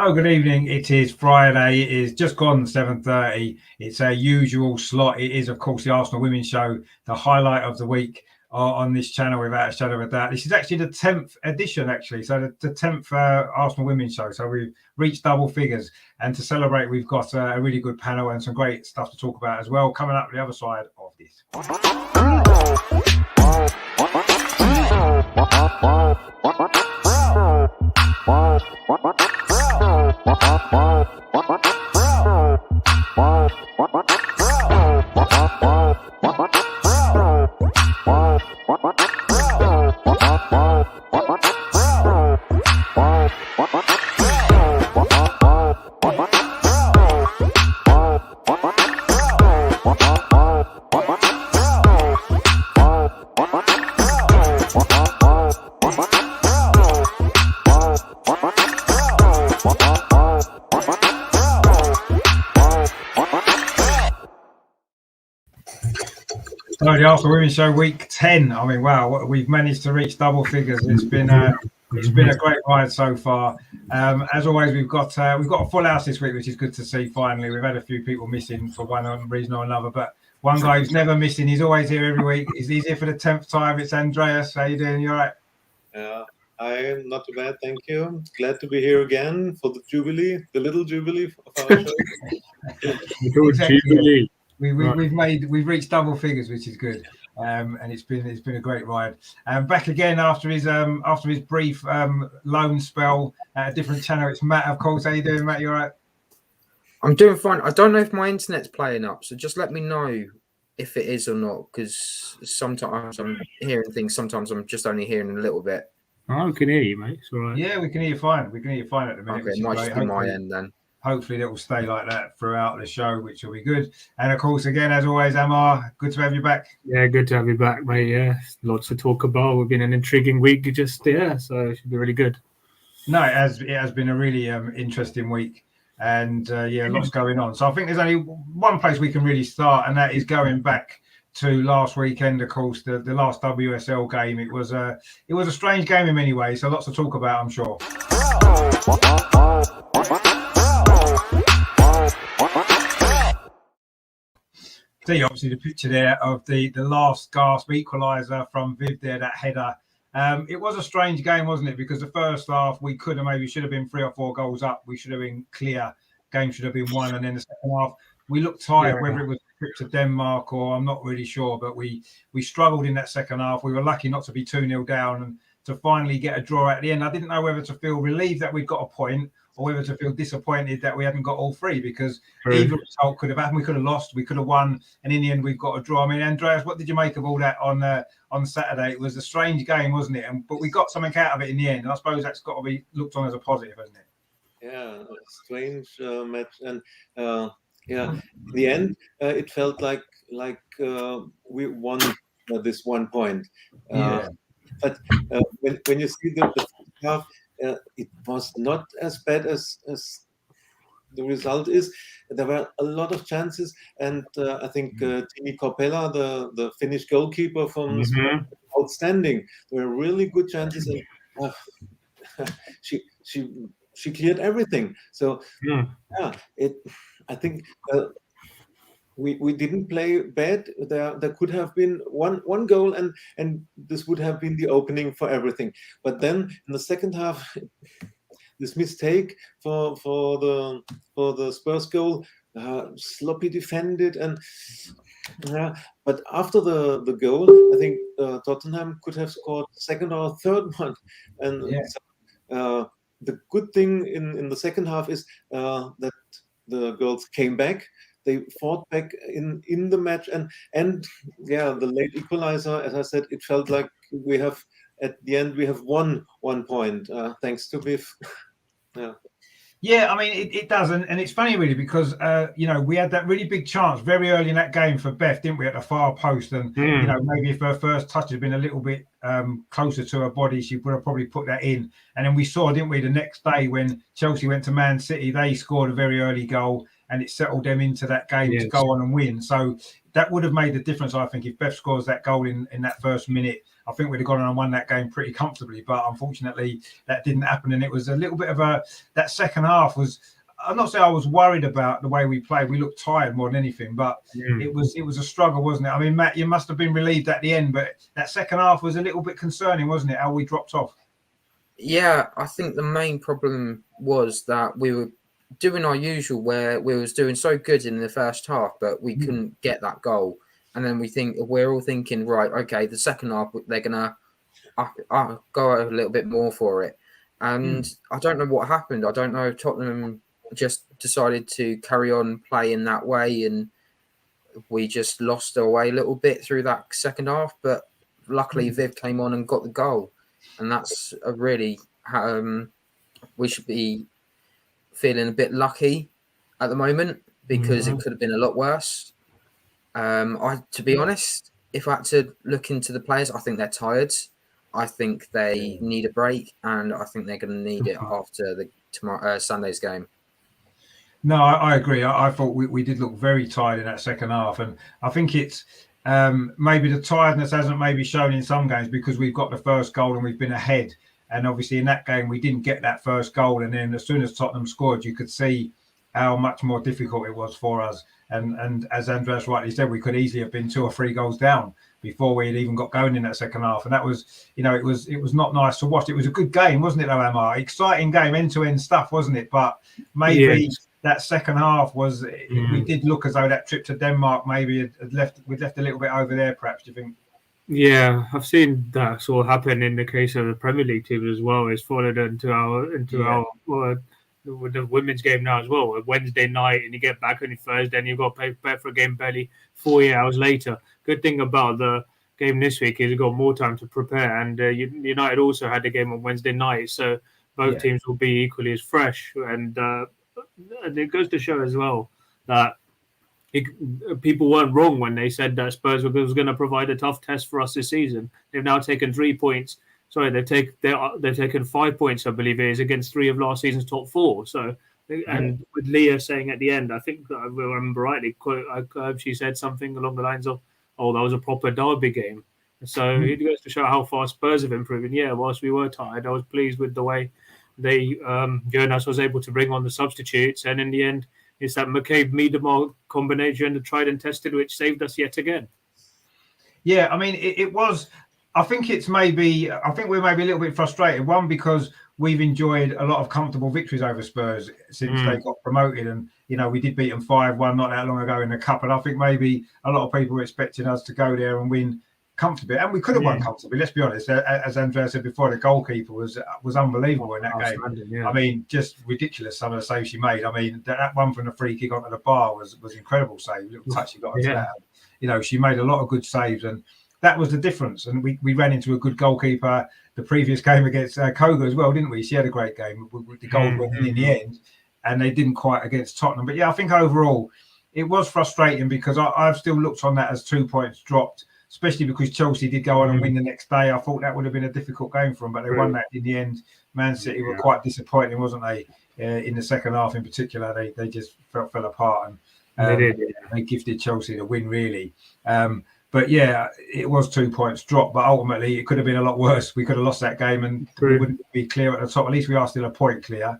Hello, good evening. It is Friday. It is just gone 7:30. It's our usual slot. It is, of course, the Arsenal Women's Show, the highlight of the week on this channel, without a shadow of a doubt. This is actually the 10th edition, actually. So the 10th Arsenal Women's Show. So we've reached double figures. And to celebrate, we've got a really good panel and some great stuff to talk about as well, coming up the other side of this. So the Arsenal Women's Show week 10. I mean, wow, we've managed to reach double figures. It's been a great ride so far. As always, we've got a full house this week, which is good to see. Finally, we've had a few people missing for one reason or another, but one guy who's never missing, he's always here every week. He's here for the 10th time. It's Andreas. How you doing? You all right? Yeah, I am not too bad, thank you. Glad to be here again for the Jubilee, the little Jubilee of our show. Exactly. Jubilee. We've reached double figures, which is good, and it's been a great ride. Back again after his brief loan spell at a different channel. It's Matt, of course. How you doing, Matt? You all right? I'm doing fine. I don't know if my internet's playing up, so just let me know if it is or not, because sometimes I'm hearing things, sometimes I'm just only hearing a little bit. Oh, we can hear you, mate. It's all right. Yeah, we can hear you fine. We can hear you fine at the minute. Okay, it might just be my end then. Hopefully it will stay like that throughout the show, which will be good. And of course, again, as always, Amar, good to have you back. Yeah, good to have you back, mate. Yeah, lots to talk about. We've been an intriguing week, so it should be really good. No, it has been a really interesting week, and lots going on. So I think there's only one place we can really start, and that is going back to last weekend. Of course, the last WSL game. It was a strange game in many ways. So lots to talk about, I'm sure. See, obviously, the picture there of the last gasp equaliser from Viv there, that header. It was a strange game, wasn't it? Because the first half, we should have been 3 or 4 goals up. We should have been clear. Game should have been won. And then the second half, we looked tired, whether it was a trip to Denmark or I'm not really sure. But we struggled in that second half. We were lucky not to be 2-0 down and to finally get a draw at the end. I didn't know whether to feel relieved that we'd got a point or whether to feel disappointed that we hadn't got all 3, because either result could have happened. We could have lost, we could have won, and in the end we've got a draw. I mean, Andreas, what did you make of all that on Saturday? It was a strange game, wasn't it? But we got something out of it in the end, and I suppose that's got to be looked on as a positive, hasn't it? Yeah, a strange match, and in the end, it felt like we won this 1 point. But when you see the first half, it was not as bad as the result is. There were a lot of chances, and I think Tini Korpela, the Finnish goalkeeper from outstanding. There were really good chances, and she cleared everything. So I think we didn't play bad. There could have been one goal, and this would have been the opening for everything. But then in the second half, this mistake for the Spurs goal, sloppy defended, and but after the goal, I think Tottenham could have scored second or third one, and the good thing in the second half is that the girls came back. They fought back in the match, and the late equalizer, as I said, it felt like we have at the end we have won 1 point thanks to Viv. Yeah, I mean, it does. And it's funny, really, because, we had that really big chance very early in that game for Beth, didn't we, at the far post? And, maybe if her first touch had been a little bit closer to her body, she would have probably put that in. And then we saw, didn't we, the next day when Chelsea went to Man City, they scored a very early goal and it settled them into that game to go on and win. So that would have made the difference, I think, if Beth scores that goal in that first minute. I think we'd have gone on and won that game pretty comfortably, but unfortunately that didn't happen. And it was a little bit of that second half was, I'm not saying I was worried about the way we played. We looked tired more than anything, but it was a struggle, wasn't it? I mean, Matt, you must have been relieved at the end, but that second half was a little bit concerning, wasn't it? How we dropped off. Yeah, I think the main problem was that we were doing our usual, where we was doing so good in the first half, but we couldn't get that goal. And then we're all thinking, right, okay, the second half they're gonna go a little bit more for it. And I don't know what happened. I don't know if Tottenham just decided to carry on playing that way, and we just lost our way a little bit through that second half. But luckily, Viv came on and got the goal, and that's a really we should be feeling a bit lucky at the moment, because it could have been a lot worse. To be honest, if I had to look into the players, I think they're tired. I think they need a break, and I think they're going to need it after the Sunday's game. No, I agree. I thought we did look very tired in that second half, and I think it's maybe the tiredness hasn't maybe shown in some games because we've got the first goal and we've been ahead. And obviously in that game, we didn't get that first goal. And then as soon as Tottenham scored, you could see how much more difficult it was for us. And as Andreas rightly said, we could easily have been 2 or 3 goals down before we had even got going in that second half. And that was, it was not nice to watch. It was a good game, wasn't it, though, Amar? Exciting game, end-to-end stuff, wasn't it? But maybe that second half was, we did look as though that trip to Denmark maybe we'd left a little bit over there, perhaps, do you think? Yeah, I've seen that sort of happen in the case of the Premier League teams as well. It's followed into our with the women's game now as well. A Wednesday night, and you get back on Thursday, and you've got to prepare for a game barely 48 hours later. Good thing about the game this week is you've got more time to prepare, and United also had a game on Wednesday night, so both teams will be equally as fresh. And it goes to show as well that people weren't wrong when they said that Spurs was going to provide a tough test for us this season. They've now taken 3 points. Sorry, they've taken 5 points, I believe it is, against 3 of last season's top 4. So, and with Leah saying at the end, I think I remember rightly, she said something along the lines of, "Oh, that was a proper derby game." So it goes to show how far Spurs have improved. And yeah, whilst we were tired, I was pleased with the way Jonas was able to bring on the substitutes, and in the end, it's that McCabe-Miedemar combination, the tried and tested, which saved us yet again. Yeah, I mean, it was. I think we're maybe a little bit frustrated. One, because we've enjoyed a lot of comfortable victories over Spurs since they got promoted, and we did beat them 5-1 not that long ago in the cup. And I think maybe a lot of people were expecting us to go there and win comfortably, and we could have won comfortably. Let's be honest. As Andrea said before, the goalkeeper was unbelievable in that game. Yeah. I mean, just ridiculous some of the saves she made. I mean, that one from the free kick onto the bar was incredible save. A little touch she got onto that. She made a lot of good saves, and that was the difference. And we ran into a good goalkeeper the previous game against Koge as well, didn't we? She had a great game. The goal went in the end, and they didn't quite against Tottenham. But yeah, I think overall it was frustrating because I've still looked on that as 2 points dropped, especially because Chelsea did go on and win the next day. I thought that would have been a difficult game for them, but they won that in the end. Man City were quite disappointing, wasn't they? In the second half in particular, they just fell apart, and they gifted Chelsea the win, really. But yeah, it was 2 points dropped, but ultimately it could have been a lot worse. We could have lost that game and we wouldn't be clear at the top. At least we are still a point clear,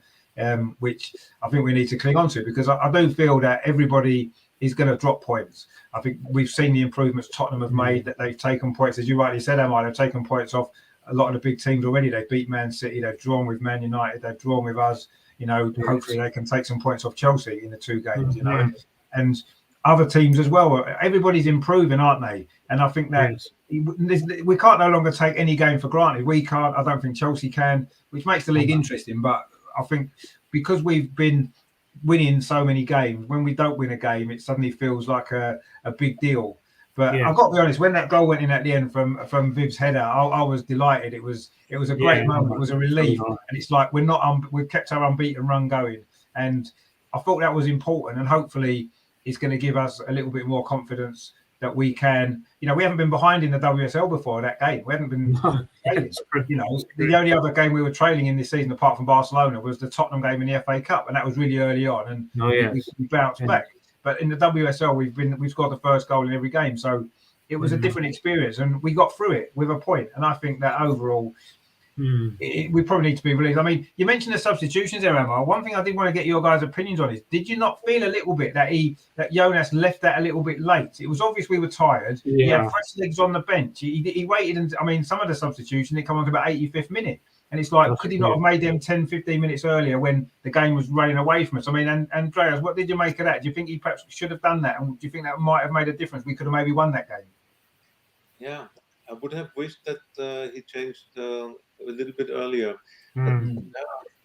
which I think we need to cling on to, because I do feel that everybody is going to drop points. I think we've seen the improvements Tottenham have made, that they've taken points, as you rightly said, Emma, they've taken points off a lot of the big teams already. They beat Man City, they've drawn with Man United, they've drawn with us. Hopefully they can take some points off Chelsea in the 2 games, and other teams as well. Everybody's improving, aren't they? And I think that we can't no longer take any game for granted. We can't. I don't think Chelsea can, which makes the league interesting. But I think because we've been winning so many games, when we don't win a game, it suddenly feels like a big deal. But I've got to be honest, when that goal went in at the end from Viv's header, I was delighted. It was a great moment. It was a relief, and it's like we've kept our unbeaten run going, and I thought that was important, and hopefully it's going to give us a little bit more confidence that we can. We haven't been behind in the WSL before that game. We haven't been. The only other game we were trailing in this season, apart from Barcelona, was the Tottenham game in the FA Cup, and that was really early on, and we bounced back. But in the WSL, we've scored the first goal in every game, so it was a different experience, and we got through it with a point. And I think that overall, we probably need to be released. I mean, you mentioned the substitutions there, Emma. One thing I did want to get your guys' opinions on is: did you not feel a little bit that Jonas left that a little bit late? It was obvious we were tired. Yeah. He had fresh legs on the bench. He waited, and I mean, some of the substitutions they come on to about 85th minute. And it's like, could he not have made them 10, 15 minutes earlier when the game was running away from us? I mean, and Andreas, what did you make of that? Do you think he perhaps should have done that? And do you think that might have made a difference? We could have maybe won that game. Yeah, I would have wished that he changed a little bit earlier.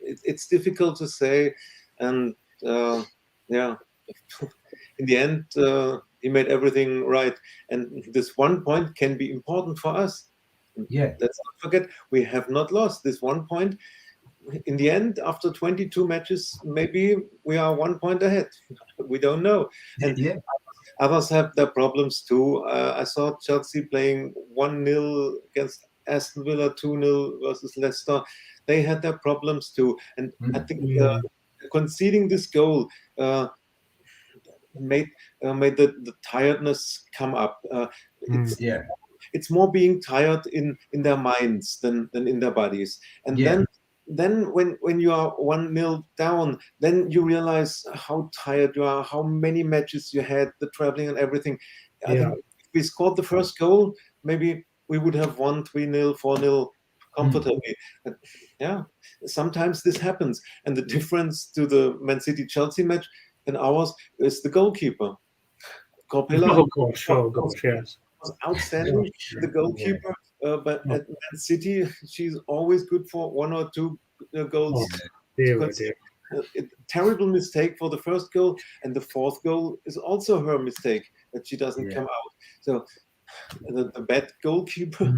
It's difficult to say. And in the end, he made everything right. And this 1 point can be important for us. Yeah, let's not forget, we have not lost this 1 point. In the end, after 22 matches, maybe we are 1 point ahead. We don't know. And others have their problems too. I saw Chelsea playing 1-0 against Aston Villa, 2-0 versus Leicester. They had their problems too. And I think conceding this goal made the tiredness come up. It's more being tired in their minds than in their bodies. And then when you are 1-0 down, then you realize how tired you are, how many matches you had, the traveling and everything. I think if we scored the first goal, maybe we would have won 3-0, 4-0 comfortably. But sometimes this happens. And the difference to the Man City-Chelsea match and ours is the goalkeeper. Corpella. Oh gosh, yes. Was outstanding, the goalkeeper, but at Man City, she's always good for 1 or 2 goals. Terrible mistake for the first goal, and the fourth goal is also her mistake that she doesn't come out. So the bad goalkeeper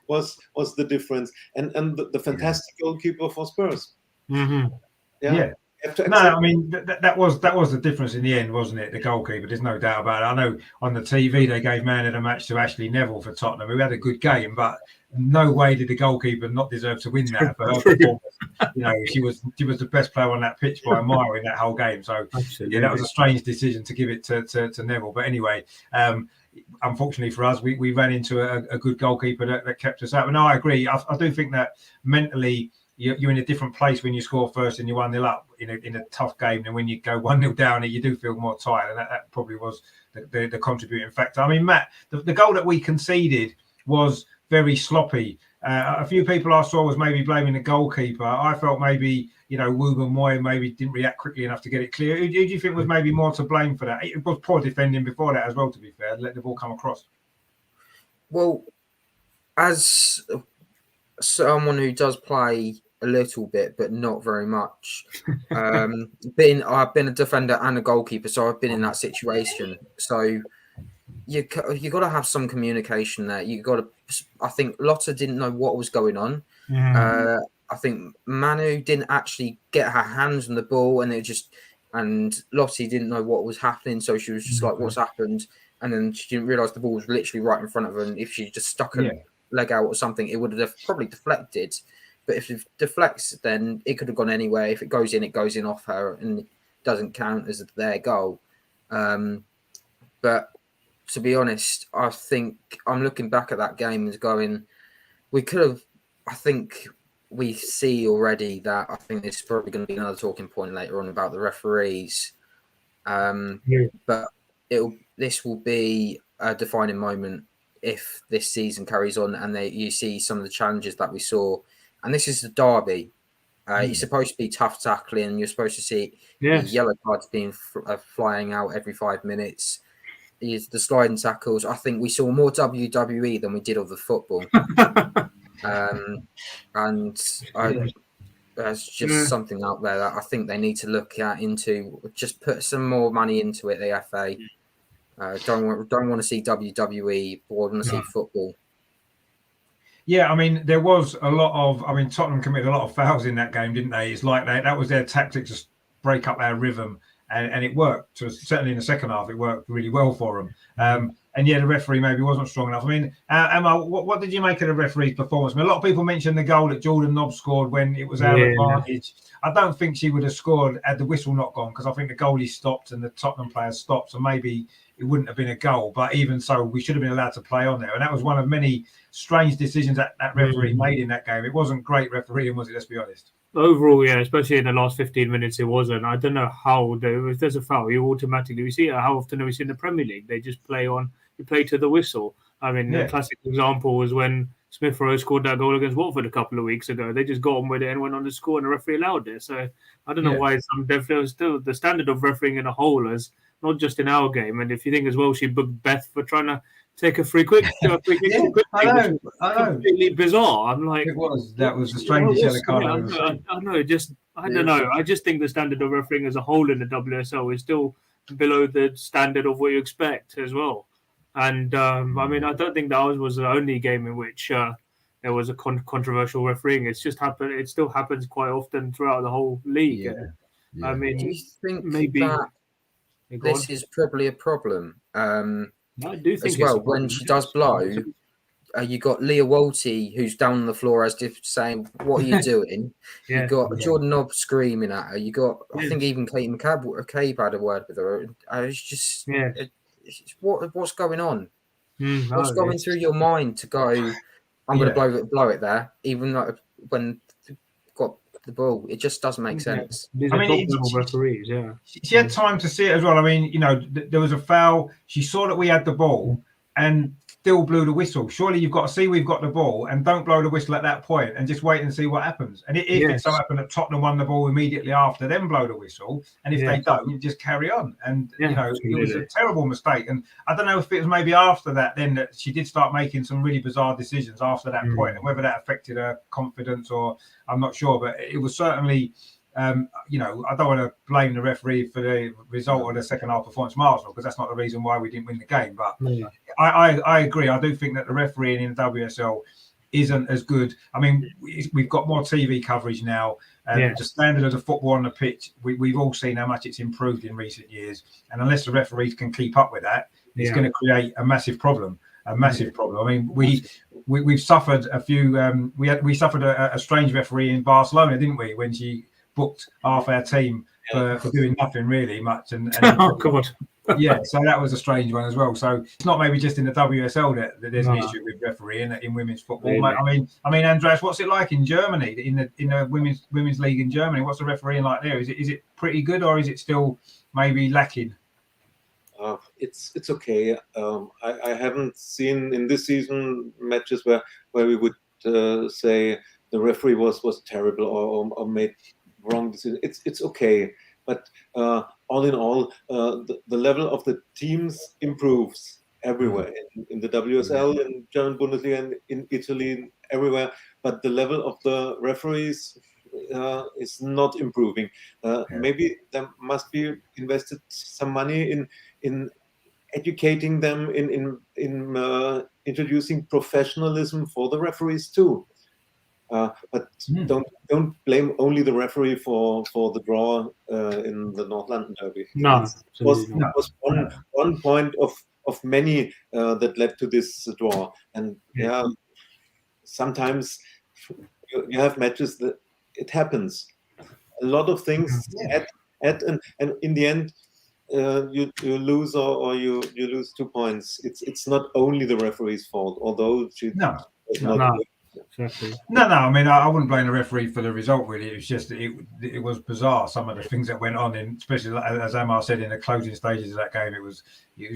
was the difference, and the fantastic goalkeeper for Spurs. No, I mean that was the difference in the end, wasn't it? The goalkeeper, there's no doubt about it. I know on the TV they gave man of the match to Ashley Neville for Tottenham, who had a good game, but no way did the goalkeeper not deserve to win that for her performance. You know, she was the best player on that pitch by a mile in that whole game. So that was a strange decision to give it to Neville. But anyway, unfortunately for us, we ran into a good goalkeeper that kept us out. But no, I agree. I do think that mentally, you're in a different place when you score first and you're 1-0 up in a tough game than when you go 1-0 down and you do feel more tired. And that probably was the contributing factor. I mean, Matt, the goal that we conceded was very sloppy. A few people I saw was maybe blaming the goalkeeper. I felt maybe, Woogan Moy maybe didn't react quickly enough to get it clear. Who do you think was maybe more to blame for that? It was poor defending before that as well, to be fair, let the ball come across. Well, as someone who does play a little bit, but not very much. I've been a defender and a goalkeeper, so I've been in that situation. So you got to have some communication there. I think Lotta didn't know what was going on. I think Manu didn't actually get her hands on the ball, and Lottie didn't know what was happening, so she was just like, "What's happened?" And then she didn't realize the ball was literally right in front of her, and if she just stuck her leg out or something, it would have probably deflected. But if it deflects, then it could have gone anywhere. If it goes in, it goes in off her and it doesn't count as their goal. But to be honest, I think I'm looking back at that game and going, we could have, I think we see already that I think this is probably going to be another talking point later on about the referees. But this will be a defining moment if this season carries on and you see some of the challenges that we saw. And this is the derby. You're supposed to be tough tackling. You're supposed to see yellow cards being flying out every 5 minutes. The sliding tackles. I think we saw more WWE than we did of the football. There's just something out there that I think they need to look at just put some more money into it. The FA don't want to see WWE. Want to see football. Yeah, I mean, there was a lot of. I mean, Tottenham committed a lot of fouls in that game, didn't they? It's like that was their tactic to break up our rhythm, and it worked. So certainly in the second half, it worked really well for them. and yeah, the referee maybe wasn't strong enough. I mean, Emma, what did you make of the referee's performance? I mean, a lot of people mentioned the goal that Jordan Nobbs scored when it was our advantage. I don't think she would have scored had the whistle not gone, because I think the goalie stopped and the Tottenham players stopped, so maybe it wouldn't have been a goal. But even so, we should have been allowed to play on there, and that was one of many strange decisions that referee made in that game. It wasn't great refereeing, was it? Let's be honest. Overall, yeah, especially in the last 15 minutes, it wasn't. I don't know how if there's a foul, you automatically we see it. How often do we see in the Premier League? They just play to the whistle. I mean, the classic example was when Smith Rowe scored that goal against Watford a couple of weeks ago. They just got on with it and went on to score, and the referee allowed it. So I don't know why still the standard of refereeing in a whole is not just in our game. And if you think as well, she booked Beth for trying to take a free kick. I know. Completely bizarre. I'm like, that was the strangest yellow card. I know. I don't know. I just think the standard of refereeing as a whole in the WSL is still below the standard of what you expect as well. And I mean, I don't think that was the only game in which there was a controversial refereeing. It's just happened. It still happens quite often throughout the whole league. Yeah. And, I mean, do you think maybe that this is probably a problem? I do think as well, when she does blow, you got Leah Walty, who's down on the floor as if saying, "What are you doing?" You got Jordan Nobbs screaming at her. You got, I think, even Kate McCabe had a word with her. It's just, what's going on? What's going through your mind to go? I'm going to blow it there, even though when got the ball, it just doesn't make sense. These are top-level referees, She had time to see it as well. I mean, there was a foul. She saw that we had the ball and still blew the whistle. Surely you've got to see we've got the ball and don't blow the whistle at that point and just wait and see what happens. And if it so happened that Tottenham won the ball immediately after, then blow the whistle. And if they don't, you just carry on. And, it was a terrible mistake. And I don't know if it was maybe after that then that she did start making some really bizarre decisions after that point, and whether that affected her confidence or I'm not sure. But it was certainly... I don't want to blame the referee for the result of the second half performance from Arsenal, because that's not the reason why we didn't win the game. But I agree. I do think that the refereeing in the WSL isn't as good. I mean, we've got more TV coverage now. The standard of the football on the pitch, we've all seen how much it's improved in recent years. And unless the referees can keep up with that, it's going to create a massive problem. I mean, we've suffered a few. We suffered a strange referee in Barcelona, didn't we, when she booked half our team for doing nothing really much. And oh God. So that was a strange one as well. So it's not maybe just in the WSL that there's an issue with refereeing in women's football. Really? I mean, Andreas, what's it like in Germany, in the women's league in Germany? What's the refereeing like there? Is it pretty good, or is it still maybe lacking? It's okay. I haven't seen in this season matches where we would say the referee was terrible or made wrong decision. It's okay, but all in all, the level of the teams improves everywhere in the WSL, in German Bundesliga, and in Italy, everywhere. But the level of the referees is not improving. Maybe there must be invested some money in educating them, in introducing professionalism for the referees too. But don't blame only the referee for the draw in the North London derby. No, it was one point of many that led to this draw. And sometimes you have matches that it happens. A lot of things and in the end you lose or you lose 2 points. It's not only the referee's fault, although she Exactly. No. I mean, I wouldn't blame the referee for the result. Really, it was just it was bizarre. Some of the things that went on, especially as Amar said, in the closing stages of that game, it was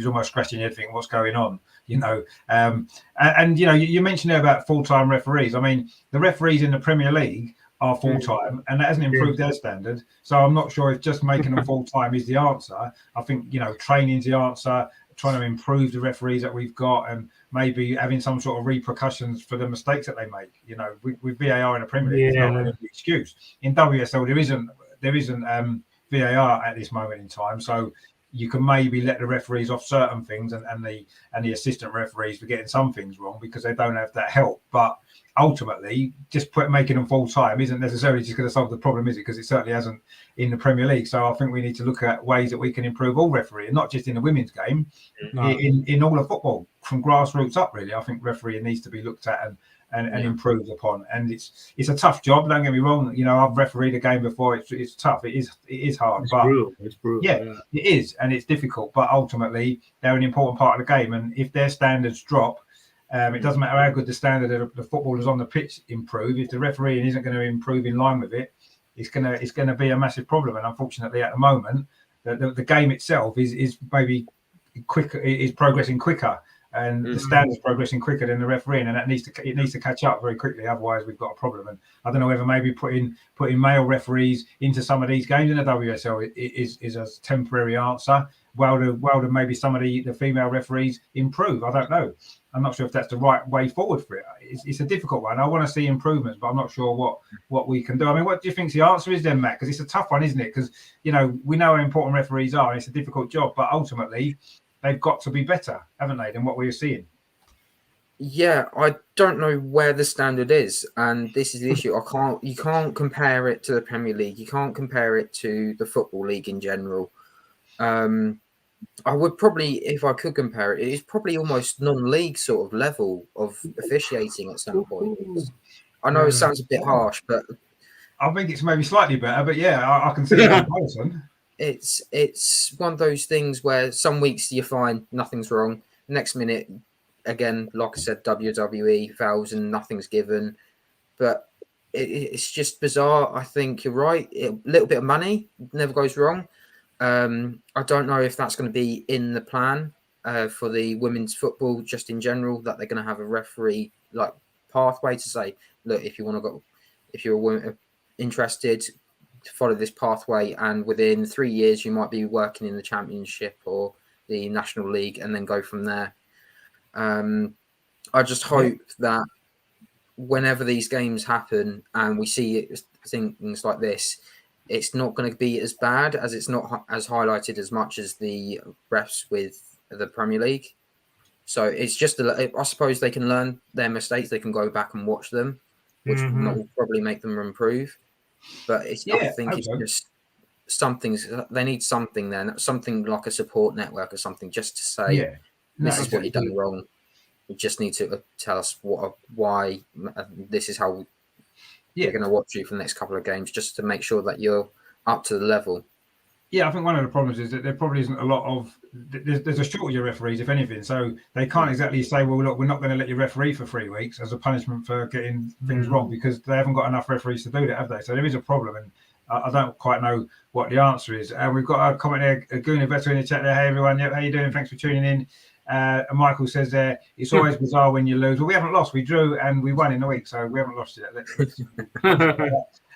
almost scratching your head, thinking, what's going on? And you mentioned there about full-time referees. I mean, the referees in the Premier League are full-time, and that hasn't improved their standard. So I'm not sure if just making them full-time is the answer. I think training's the answer. Trying to improve the referees that we've got, and maybe having some sort of repercussions for the mistakes that they make. With VAR in the Premier League, there's no excuse. In WSL, there isn't VAR at this moment in time. So, you can maybe let the referees off certain things and the assistant referees for getting some things wrong because they don't have that help. But ultimately, just making them full time isn't necessarily just going to solve the problem, is it? Because it certainly hasn't in the Premier League. So I think we need to look at ways that we can improve all refereeing, not just in the women's game, in all of football, from grassroots up. Really, I think refereeing needs to be looked at and improved upon. And it's a tough job. Don't get me wrong. You know, I've refereed a game before. It's tough. It is hard. It's but brutal. It's brutal. Yeah, it is, and it's difficult. But ultimately, they're an important part of the game. And if their standards drop, it doesn't matter how good the standard of the footballers on the pitch improve. If the refereeing isn't going to improve in line with it, it's going to be a massive problem. And unfortunately, at the moment, the game itself is maybe quicker, is progressing quicker, and the standards progressing quicker than the refereeing, and it needs to catch up very quickly. Otherwise, we've got a problem. And I don't know whether maybe putting male referees into some of these games in the WSL is a temporary answer. While maybe some of the female referees improve. I don't know. I'm not sure if that's the right way forward for it. It's a difficult one. I want to see improvements, but I'm not sure what we can do. I mean, what do you think the answer is then, Matt? Because it's a tough one, isn't it? Because, you know, we know how important referees are, and it's a difficult job, but ultimately they've got to be better, haven't they, than what we're seeing? Yeah, I don't know where the standard is, and this is the issue. You can't compare it to the Premier League. You can't compare it to the Football League in general. I would probably, if I could compare it, it's probably almost non-league sort of level of officiating at some point. I know it sounds a bit harsh, but I think it's maybe slightly better. But yeah, I can see that comparison. It's one of those things where some weeks you're fine, nothing's wrong. Next minute, again, like I said, WWE fouls and nothing's given. But it's just bizarre. I think you're right. A little bit of money never goes wrong. I don't know if that's going to be in the plan for the women's football, just in general, that they're going to have a referee like pathway to say, look, if you want to go, if you're a woman interested, to follow this pathway, and within 3 years you might be working in the Championship or the National League, and then go from there. I just hope that whenever these games happen and we see things like this, it's not going to be as bad, as it's not as highlighted as much as the refs with the Premier League. So it's just, I suppose they can learn their mistakes. They can go back and watch them, which will probably make them improve. But I think it's just they need something then, something like a support network or something, just to say, this is what you've done wrong. You just need to tell us why this is how we're going to watch you for the next couple of games, just to make sure that you're up to the level. Yeah, I think one of the problems is that there probably isn't a lot of... There's a shortage of referees, if anything. So they can't exactly say, well, look, we're not going to let you referee for 3 weeks as a punishment for getting things wrong, because they haven't got enough referees to do that, have they? So there is a problem, and I don't quite know what the answer is. We've got a comment there, a Gooner Veteran in the chat there. Hey, everyone. Yep, how you doing? Thanks for tuning in. And Michael says there, it's always bizarre when you lose. Well, we haven't lost. We drew and we won in the week, so we haven't lost yet.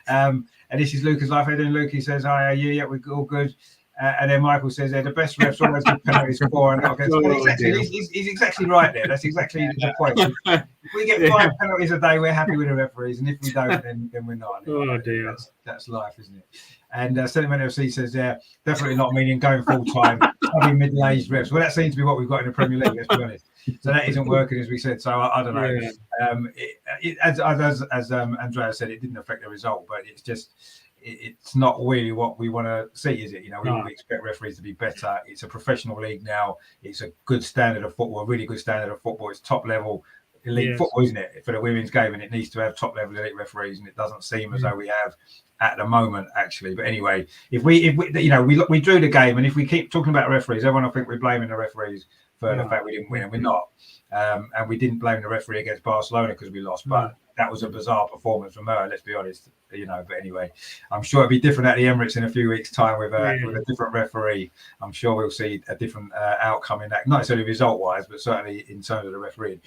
And this is Lucas Life. How you doing, Luke? He says, hi, are you? Yeah, we're all good. And then Michael says, the best refs always give penalties for and not against. He's exactly right there. That's exactly the point. If we get 5 penalties a day, we're happy with the referees, and if we don't, then we're not. Oh dear, that's life, isn't it? And Sentiment FC says, definitely not meaning going full time, having middle-aged refs. Well, that seems to be what we've got in the Premier League, let's be honest. So that isn't working, as we said. So I don't know. As Andrea said, it didn't affect the result, but it's just, it's not really what we want to see, is it? You know, we expect referees to be better. It's a professional league now. It's a good standard of football, a really good standard of football. It's top level elite football, isn't it, for the women's game? And it needs to have top level elite referees, and it doesn't seem as though we have at the moment, actually. But anyway, if we we drew the game, and if we keep talking about referees, everyone will think we're blaming the referees for the fact we didn't win, and we're not. And we didn't blame the referee against Barcelona because we lost, but that was a bizarre performance from her, let's be honest, you know. But anyway, I'm sure it'll be different at the Emirates in a few weeks' time with a different referee. I'm sure we'll see a different outcome in that, not necessarily result-wise, but certainly in terms of the refereeing.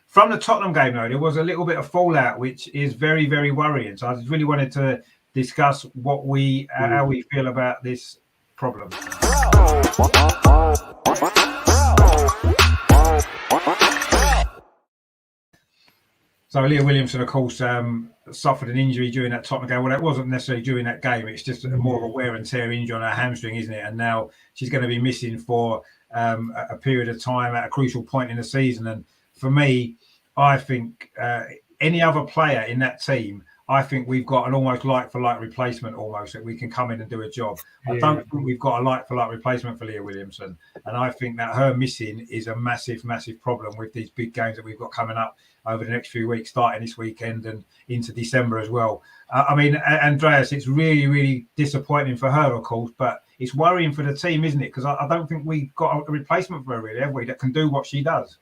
From the Tottenham game, though, there was a little bit of fallout, which is very, very worrying. So I just really wanted to discuss how we feel about this problem. So Leah Williamson, of course, suffered an injury during that Tottenham game. Well, that wasn't necessarily during that game. It's just more of a wear and tear injury on her hamstring, isn't it? And now she's going to be missing for a period of time at a crucial point in the season. And for me, I think any other player in that team, I think we've got an almost like-for-like replacement almost that we can come in and do a job. I don't think we've got a like-for-like replacement for Leah Williamson. And I think that her missing is a massive, massive problem with these big games that we've got coming up over the next few weeks, starting this weekend and into December as well. I mean, Andreas, it's really, really disappointing for her, of course, but it's worrying for the team, isn't it? Because I don't think we've got a replacement for her, really, have we, that can do what she does?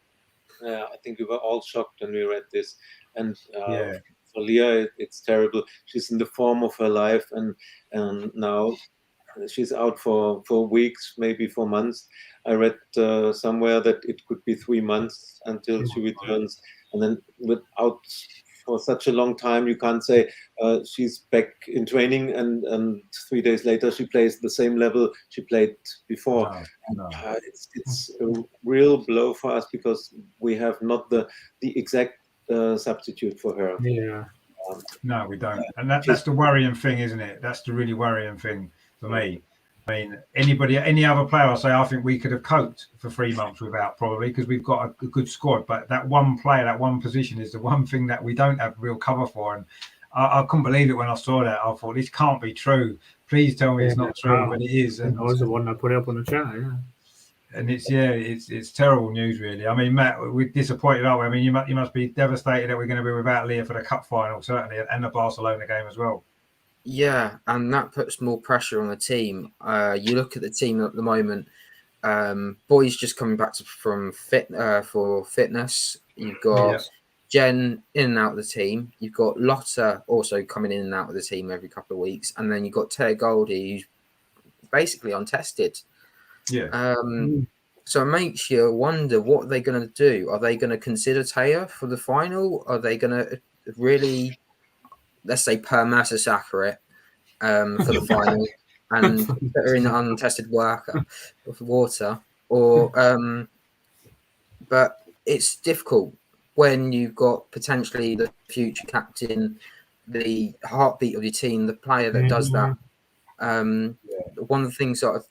Yeah, I think we were all shocked when we read this. And for Leah, it's terrible. She's in the form of her life, and now she's out for weeks, maybe for months. I read somewhere that it could be 3 months until she returns. And then without for such a long time, you can't say she's back in training and 3 days later she plays the same level she played before. No. It's a real blow for us because we have not the exact substitute for her. Yeah. No, we don't. And that's the worrying thing, isn't it? That's the really worrying thing for me. I mean, any other player, I'll say, I think we could have coped for 3 months without, probably, because we've got a good squad. But that one player, that one position is the one thing that we don't have real cover for. And I couldn't believe it when I saw that. I thought, this can't be true. Please tell me it's not true, but it is. And I was the one that put it up on the chat, And it's terrible news, really. I mean, Matt, we're disappointed, aren't we? I mean, you must be devastated that we're going to be without Leah for the cup final, certainly, and the Barcelona game as well. Yeah, and that puts more pressure on the team. You look at the team at the moment. Boys just coming back from for fitness. You've got Jen in and out of the team. You've got Lotta also coming in and out of the team every couple of weeks, and then you've got Taya Goldie, who's basically untested. Yeah. So it makes you wonder what they're going to do. Are they going to consider Taya for the final? Are they going to really, let's say, per Mertesacker it for the final and put her in the untested water? Or, but it's difficult when you've got potentially the future captain, the heartbeat of your team, the player that does that. One of the things that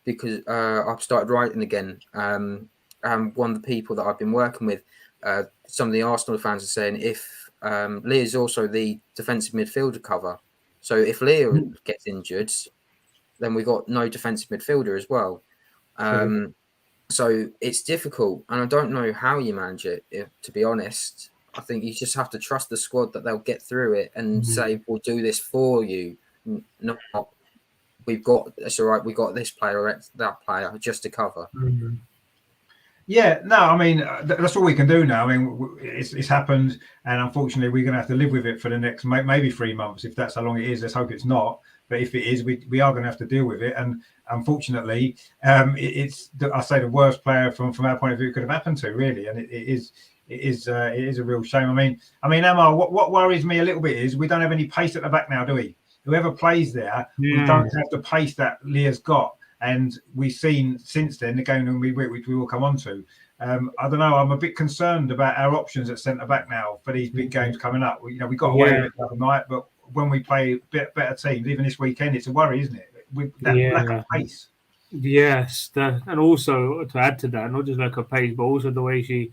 because I've started writing again, and one of the people that I've been working with, some of the Arsenal fans are saying if Leah is also the defensive midfielder cover, so if Leah gets injured, then we've got no defensive midfielder as well. So it's difficult, and I don't know how you manage it, to be honest. I think you just have to trust the squad that they'll get through it and say, we'll do this for you, not we've got, it's all right, we got this player or that player just to cover. Yeah, no, I mean, that's all we can do now. I mean, it's happened, and unfortunately, we're going to have to live with it for the next maybe 3 months, if that's how long it is. Let's hope it's not. But if it is, we are going to have to deal with it. And unfortunately, it's I say the worst player from our point of view could have happened to, really. And it is a real shame. I mean, Emma, what worries me a little bit is we don't have any pace at the back now, do we? Whoever plays there, we don't have the pace that Leah's got. And we've seen since then the game which we will come on to. I don't know. I'm a bit concerned about our options at centre back now for these big games coming up. We got away with it the other night, but when we play better teams, even this weekend, it's a worry, isn't it? With that lack of pace. Yes, and also to add to that, not just like her pace, but also the way she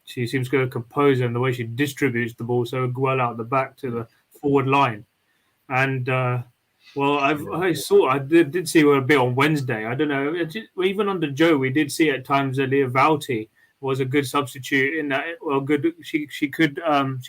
seems to compose and the way she distributes the ball so well out the back to the forward line. And I did see her a bit on Wednesday. I don't know. Even under Joe, we did see at times that Leah Valti was a good substitute in that. Well, good. She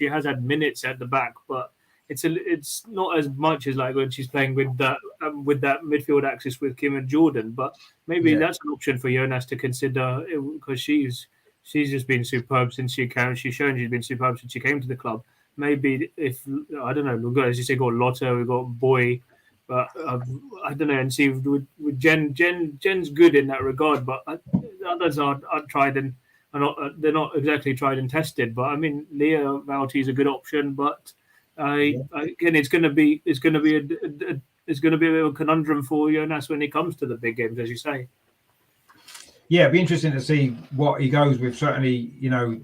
has had minutes at the back, but it's not as much as like when she's playing with that midfield axis with Kim and Jordan. But maybe that's an option for Jonas to consider because she's just been superb since she came. She's shown she's been superb since she came to the club. Maybe if I don't know, we've got, as you say, got Lotta, we've got Boy. But I don't know, and see with Jen's good in that regard, but others are tried and they're not exactly tried and tested. But I mean, Leah Valti is a good option, but again, it's going to be a bit of a conundrum for Jonas when it comes to the big games, as you say. yeah, it'd be interesting to see what he goes with. Certainly,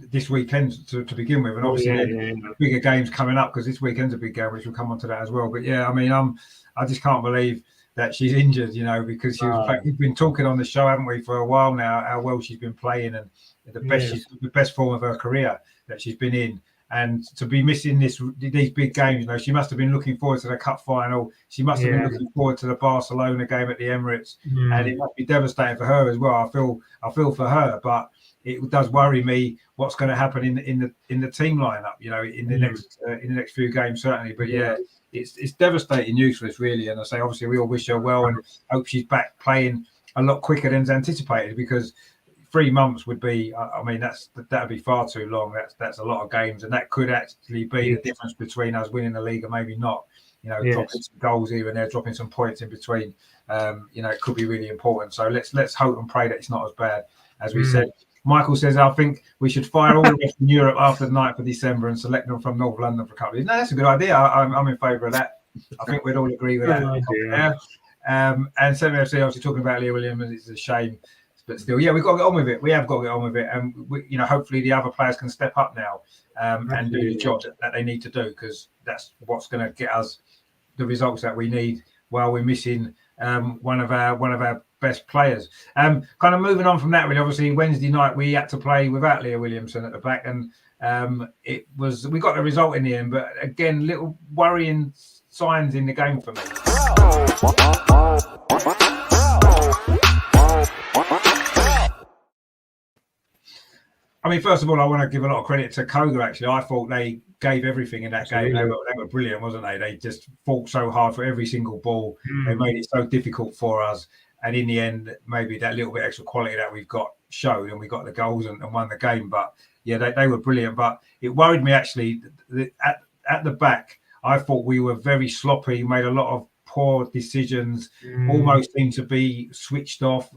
this weekend to begin with, and obviously bigger games coming up, because this weekend's a big game, which we'll come on to that as well. But yeah, I mean, I just can't believe that she's injured, because she was playing. We've been talking on the show, haven't we, for a while now, how well she's been playing and the best form of her career that she's been in. And to be missing these big games, she must have been looking forward to the cup final. She must have been looking forward to the Barcelona game at the Emirates, and it must be devastating for her as well. I feel for her, but it does worry me what's going to happen in the team lineup, in the next few games certainly. But it's devastating news for us really. And I say obviously we all wish her well and hope she's back playing a lot quicker than anticipated, because 3 months would be, that'd be far too long. That's a lot of games, and that could actually be the difference between us winning the league and maybe not. Dropping some goals here and there, dropping some points in between. It could be really important. So let's hope and pray that it's not as bad as we said. Michael says, I think we should fire all the rest in Europe after the night for December and select them from North London for a couple of years. No, that's a good idea. I'm in favour of that. I think we'd all agree with that. And Seven FC obviously talking about Leah Williams, it's a shame. But still, we've got to get on with it. We have got to get on with it, and hopefully the other players can step up now and do the job that they need to do, because that's what's going to get us the results that we need while we're missing one of our best players. Kind of moving on from that, really. Obviously, Wednesday night we had to play without Leah Williamson at the back, and we got the result in the end. But again, little worrying signs in the game for me. I mean, first of all, I want to give a lot of credit to Koge, actually. I thought they gave everything in that game. They were brilliant, wasn't they? They just fought so hard for every single ball. They made it so difficult for us. And in the end, maybe that little bit extra quality that we've got showed, and we got the goals and won the game. But yeah, they were brilliant. But it worried me, actually, at the back. I thought we were very sloppy, made a lot of poor decisions, almost seemed to be switched off.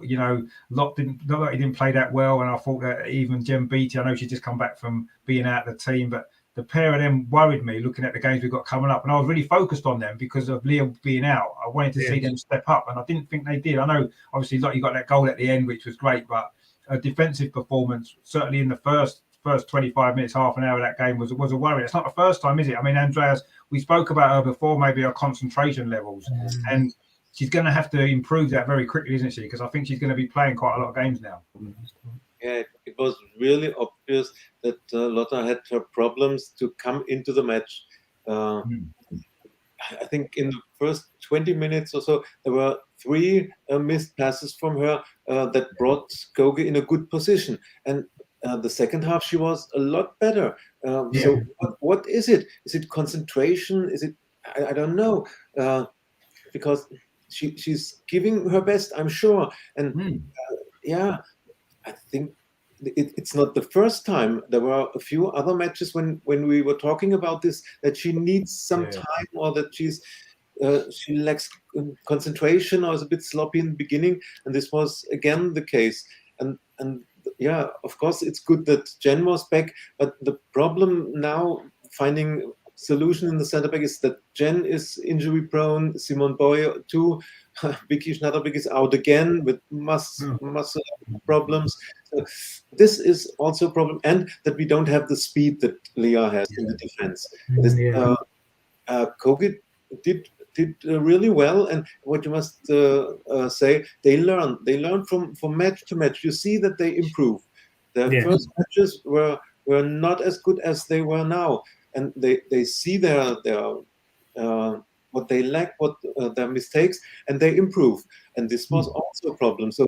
Lot didn't play that well, and I thought that even Jem Beattie, I know she's just come back from being out of the team, but the pair of them worried me looking at the games we've got coming up, and I was really focused on them because of Leah being out. I wanted to see them step up, and I didn't think they did. I know obviously you got that goal at the end, which was great, but a defensive performance certainly in the first 25 minutes, half an hour of that game was a worry. It's not the first time, is it? I mean, Andreas, we spoke about her before, maybe her concentration levels, and she's going to have to improve that very quickly, isn't she? Because I think she's going to be playing quite a lot of games now. Yeah, it was really obvious that Lotta had her problems to come into the match. I think in the first 20 minutes or so, there were 3 missed passes from her that brought Koge in a good position. And the second half, she was a lot better. So what is it? Is it concentration? Is it? I don't know. Because she's giving her best, I'm sure. And I think it's not the first time. There were a few other matches when we were talking about this, that she needs some time, or that she lacks concentration, or is a bit sloppy in the beginning. And this was again the case. And yeah, of course, it's good that Jen was back, but the problem now finding solution in the center back is that Jen is injury prone, Simone Boy too, Vicky Schnatterbeck is out again with muscle problems. So this is also a problem, and that we don't have the speed that Leah has in the defense. Koge did really well, and what you must say, they learn from match to match. You see that they improve. The first matches were not as good as they were now, and they see their what they lack, what their mistakes, and they improve. And this was also a problem. So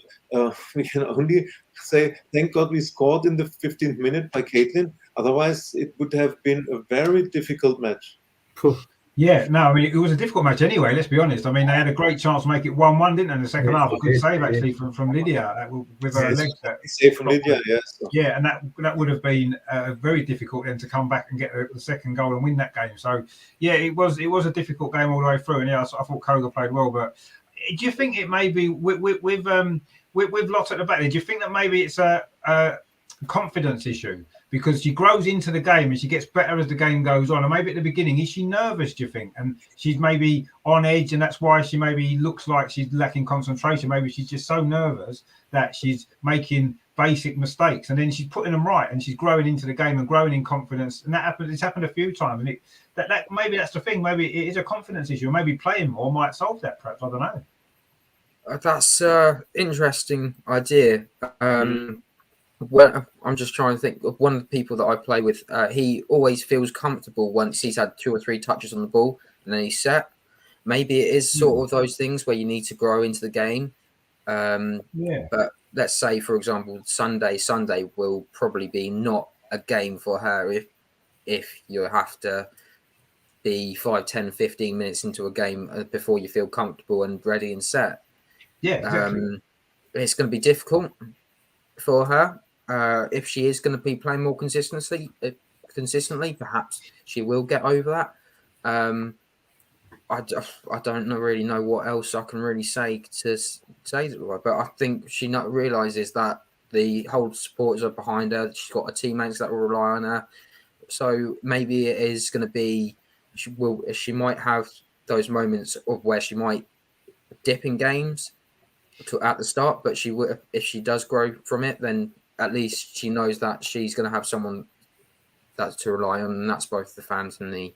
we can only say, thank God we scored in the 15th minute by Caitlin. Otherwise, it would have been a very difficult match. Yeah, no, I mean, it was a difficult match anyway, let's be honest. I mean, they had a great chance to make it 1-1, didn't they, in the second half? A good save, actually, from Lydia with her legs. Save from Lydia, yes. Yeah, and that would have been very difficult then to come back and get the second goal and win that game. So, yeah, it was a difficult game all the way through. And, yeah, I thought Koge played well. But do you think it may be, with Lotte at the back, do you think that maybe it's confidence issue, because she grows into the game and she gets better as the game goes on. And maybe at the beginning, is she nervous, do you think? And she's maybe on edge, and that's why she maybe looks like she's lacking concentration. Maybe she's just so nervous that she's making basic mistakes, and then she's putting them right, and she's growing into the game and growing in confidence. And that happened. It's happened a few times, and that maybe that's the thing. Maybe it is a confidence issue. Maybe playing more might solve that. Perhaps, I don't know. That's an interesting idea. Well, I'm just trying to think of one of the people that I play with. He always feels comfortable once he's had 2 or 3 touches on the ball and then he's set. Maybe it is sort of those things where you need to grow into the game. But let's say, for example, Sunday will probably be not a game for her if you have to be 5, 10, 15 minutes into a game before you feel comfortable and ready and set. Yeah, exactly. It's going to be difficult for her. If she is going to be playing more consistently, perhaps she will get over that. I don't really know what else I can really say to her, but I think she not realizes that the whole supporters are behind her. She's got her teammates that will rely on her. So maybe it is going to be she might have those moments of where she might dip in games at the start, but if she does grow from it, then at least she knows that she's going to have someone that's to rely on, and that's both the fans and the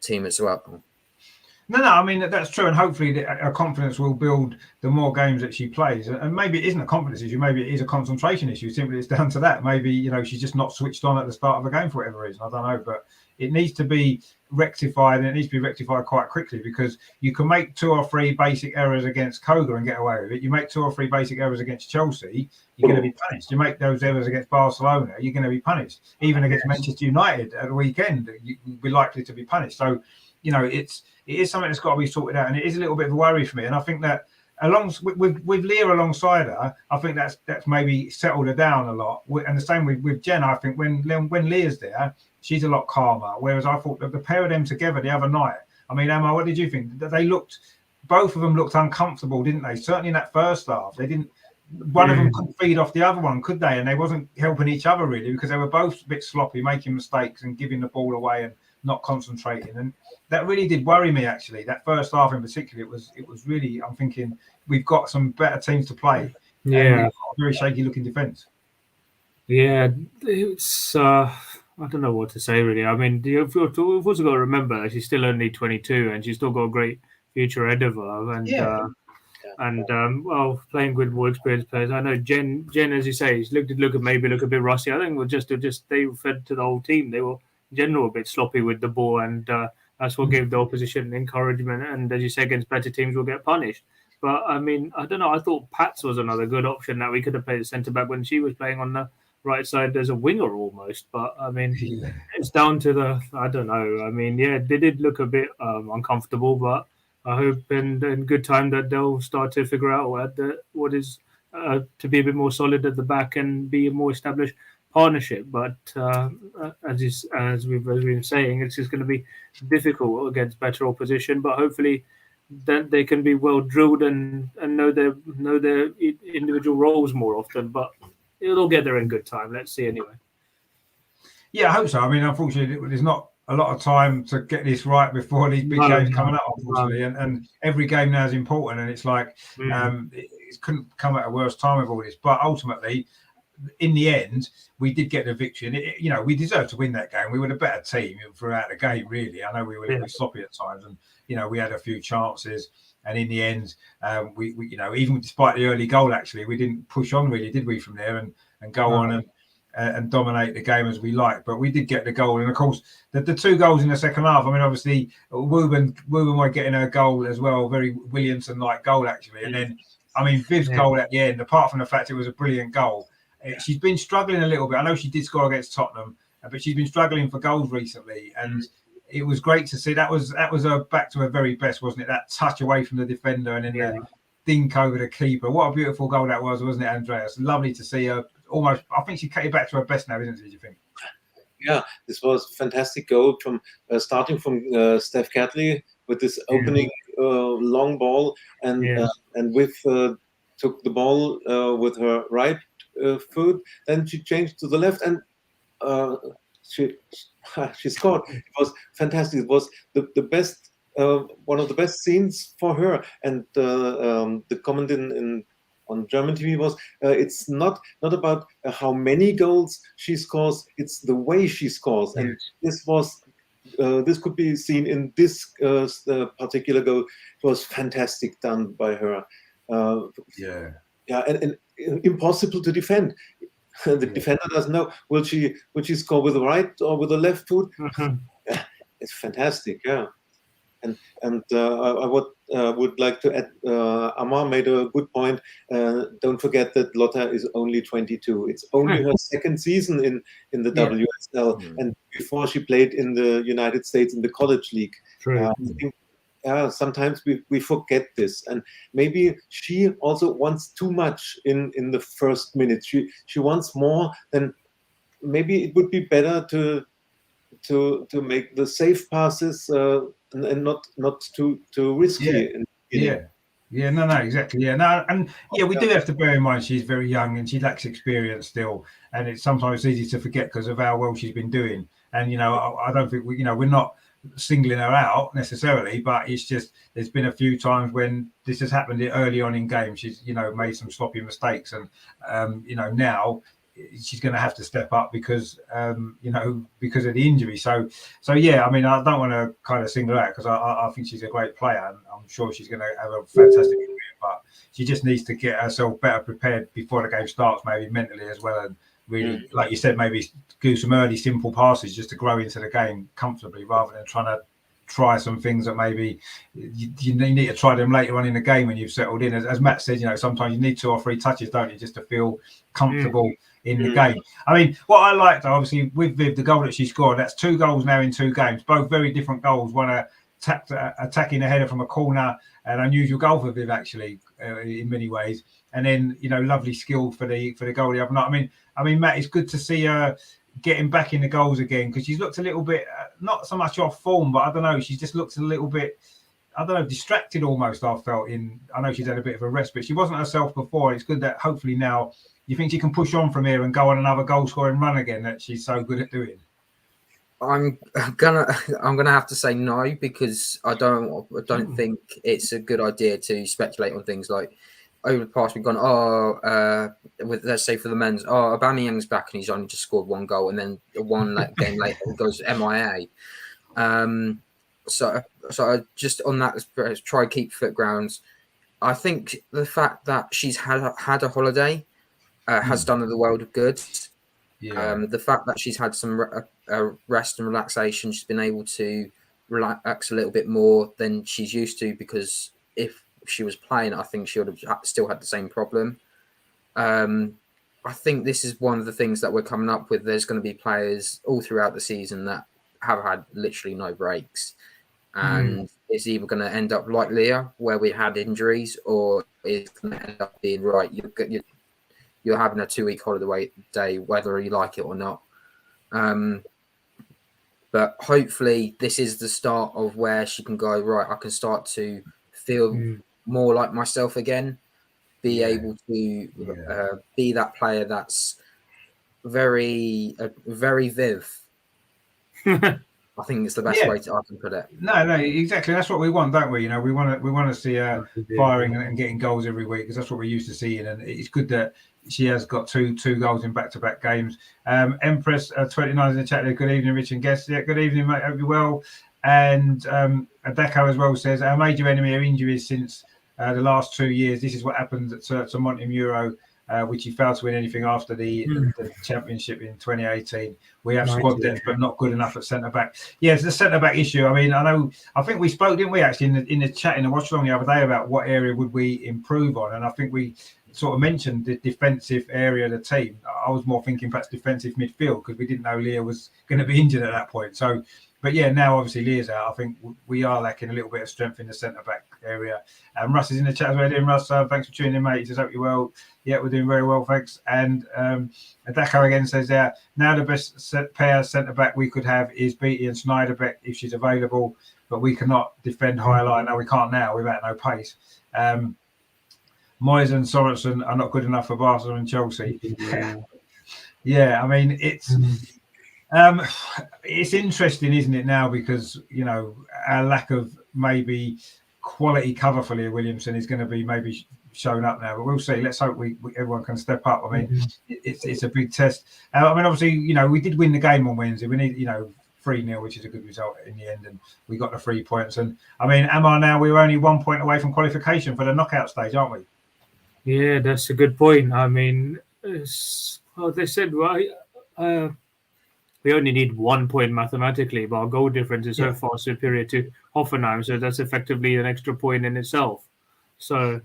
team as well. No, I mean, that's true. And hopefully her confidence will build the more games that she plays. And maybe it isn't a confidence issue. Maybe it is a concentration issue. Simply it's down to that. Maybe, she's just not switched on at the start of a game for whatever reason. I don't know. But it needs to be rectified, and it needs to be rectified quite quickly, because you can make 2 or 3 basic errors against Koge and get away with it. You make 2 or 3 basic errors against Chelsea, you're going to be punished. You make those errors against Barcelona, you're going to be punished. Even against Manchester United at the weekend, you'll be likely to be punished. So, it is something that's got to be sorted out, and it is a little bit of a worry for me. And I think that with Leah alongside her, I think that's maybe settled her down a lot. And the same with Jen. I think when Leah's there, she's a lot calmer. Whereas I thought that the pair of them together the other night, I mean, Emma, what did you think? Both of them looked uncomfortable, didn't they? Certainly in that first half, they didn't. One of them couldn't feed off the other one, could they? And they wasn't helping each other really, because they were both a bit sloppy, making mistakes and giving the ball away and not concentrating. And that really did worry me, actually. That first half in particular, it was really, I'm thinking, we've got some better teams to play. Yeah. A very shaky looking defence. Yeah, it's I don't know what to say really. I mean, you've also got to remember that she's still only 22 and she's still got a great future ahead of her. And playing with more experienced players. I know Jen, as you say, looked a bit rusty. I think they fed to the whole team. They were in general a bit sloppy with the ball, and that's what gave the opposition encouragement. And as you say, against better teams, will get punished. But I mean, I don't know. I thought Pats was another good option that we could have played at centre back when she was playing on the right side as a winger almost. But I mean, it's down to I don't know. I mean, yeah, they did look a bit uncomfortable, but I hope in good time that they'll start to figure out what is to be a bit more solid at the back and be a more established partnership. But as we've been saying, it's just going to be difficult against better opposition. But hopefully, that they can be well drilled and know their individual roles more often. But it'll get there in good time. Let's see anyway. Yeah, I hope so. I mean, unfortunately, there's not a lot of time to get this right before these big games coming up, unfortunately. And every game now is important, and it's like it couldn't come at a worse time with all this. But ultimately, in the end, we did get the victory, and we deserved to win that game. We were the better team throughout the game, really. I know we were sloppy at times, and we had a few chances, and in the end, we even despite the early goal, actually, we didn't push on really, did we, from there and go on and dominate the game as we like. But we did get the goal, and of course the 2 goals in the second half. I mean, obviously Wooben were getting a goal as well, very Williamson-like goal actually, and then I mean Viv's goal at the end. Apart from the fact it was a brilliant goal, she's been struggling a little bit. I know she did score against Tottenham, but she's been struggling for goals recently, and it was great to see. That was her back to her very best, wasn't it? That touch away from the defender and then the dink over the keeper. What a beautiful goal that was, wasn't it, Andreas? Lovely to see her. Almost, I think she came back to her best now, isn't she? Do you think? Yeah, this was a fantastic goal from starting from Steph Catley with this opening long ball, and with took the ball with her right foot. Then she changed to the left, and she scored. It was fantastic. It was the best, one of the best scenes for her. And the comment on German TV was, it's not about how many goals she scores, it's the way she scores. And this could be seen in this particular goal. It was fantastic done by her. And impossible to defend. The defender doesn't know, will she score with the right or with the left foot? It's fantastic, And I would like to add, Amar made a good point. Don't forget that Lotta is only 22. It's only her second season in the WSL, and before she played in the United States in the college league. I think, sometimes we forget this, and maybe she also wants too much in the first minute. She wants more, than maybe it would be better to make the safe passes and not too risky. No, exactly. We do have to bear in mind she's very young and she lacks experience still, and it's sometimes easy to forget because of how well she's been doing. And I don't think we're not singling her out necessarily, but it's just there's been a few times when this has happened early on in games. She's made some sloppy mistakes, and now she's going to have to step up because because of the injury. So I mean, I don't want to kind of single her out because I think she's a great player, and I'm sure she's going to have a fantastic career, but she just needs to get herself better prepared before the game starts, maybe mentally as well, and really, like you said, maybe do some early simple passes just to grow into the game comfortably, rather than trying to try some things that maybe you need to try them later on in the game when you've settled in. As Matt said, sometimes you need 2 or 3 touches, don't you, just to feel comfortable in the game. I mean, what I liked, obviously, with Viv, the goal that she scored, that's 2 goals now in 2 games, both very different goals. One attacking the header from a corner, an unusual goal for Viv, actually, in many ways. And then, lovely skill for the goal the other night. I mean, Matt, it's good to see her getting back in the goals again, because she's looked a little bit, not so much off form, but I don't know, she's just looked a little bit, distracted almost, I felt. I know she's had a bit of a rest, but she wasn't herself before. It's good that hopefully now you think she can push on from here and go on another goal scoring run again that she's so good at doing. I'm gonna have to say no, because I don't think it's a good idea to speculate on things like, over the past we've gone, with, let's say for the men's, Aubameyang's back and he's only just scored 1 goal, and then one game later he goes MIA. So I just on that try keep fit grounds. I think the fact that she's had a holiday has done her the world of good. The fact that she's had some rest and relaxation, she's been able to relax a little bit more than she's used to, because if she was playing, I think she would have still had the same problem. I think this is one of the things that we're coming up with. There's going to be players all throughout the season that have had literally no breaks, and it's either going to end up like Leah, where we had injuries, or it's going to end up being right. You're having a 2-week holiday day, whether you like it or not. But hopefully this is the start of where she can go, right, I can start to feel more like myself again, be able to be that player that's very Viv. I think it's the best way I can put it. No, exactly. That's what we want, don't we? We want to see her firing and getting goals every week, because that's what we're used to seeing. And it's good that she has got two goals in back-to-back games. Empress 29 in the chat there. Good evening, Rich and guests. Yeah, good evening, mate. Hope you're well. And Adeko as well says, our major enemy are injuries since the last 2 years. This is what happened to Montemuro, which he failed to win anything after the championship in 2018. We have squad depth, but not good enough at centre back. Yeah, it's the centre back issue. I mean, I think we spoke, didn't we, actually, in the chat in the watch along the other day about what area would we improve on, and I think we sort of mentioned the defensive area of the team. I was more thinking perhaps defensive midfield, because we didn't know Leah was going to be injured at that point. So, but yeah, now obviously Leah's out. I think we are lacking a little bit of strength in the centre back area. Russ is in the chat as well. Doing, Russ, thanks for tuning in, mate. He says, hope you're well. Yeah, we're doing very well, thanks. And Adako again says there, now the best pair centre back we could have is Beattie and Snyderbeck if she's available, but we cannot defend high line. No, we can't now without no pace. Moyes and Sorensen are not good enough for Barcelona and Chelsea. Yeah, I mean, it's interesting, isn't it, now, because, you know, our lack of maybe quality cover for Leah Williamson is going to be maybe shown up now, but we'll see. Let's hope everyone can step up. I mean, it's a big test. I mean, obviously, you know, we did win the game on Wednesday. We need, you know, 3-0, which is a good result in the end, and we got the 3 points. And I mean, we're only 1 point away from qualification for the knockout stage, aren't we? Yeah, that's a good point. I mean, well, they said, right, we only need 1 point mathematically, but our goal difference is so far superior to Hoffenheim, so that's effectively an extra point in itself. So,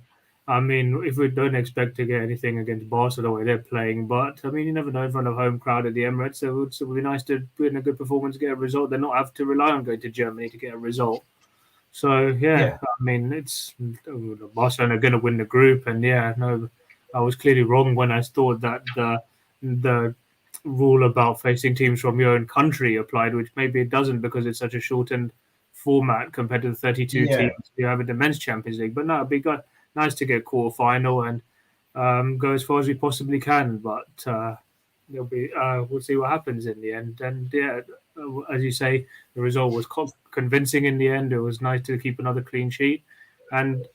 I mean, if we don't expect to get anything against Barca the way they're playing, but I mean, you never know, in front of home crowd at the Emirates, so it would be nice to put in a good performance, get a result, then not have to rely on going to Germany to get a result. So, I mean, it's Barcelona are going to win the group, and I was clearly wrong when I thought that the rule about facing teams from your own country applied, which maybe it doesn't because it's such a shortened format compared to the 32 teams we have in the Men's Champions League. But no, it'd be nice to get quarter-final and go as far as we possibly can. But we'll see what happens in the end. And as you say, the result was convincing in the end. It was nice to keep another clean sheet, and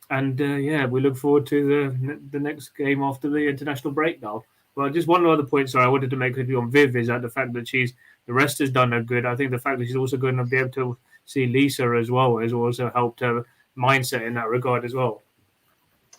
we look forward to the next game after the international break now. Well, just one other point, I wanted to make on Viv is that the fact that the rest has done her good. I think the fact that she's also going to be able to see Lisa as well has also helped her mindset in that regard as well.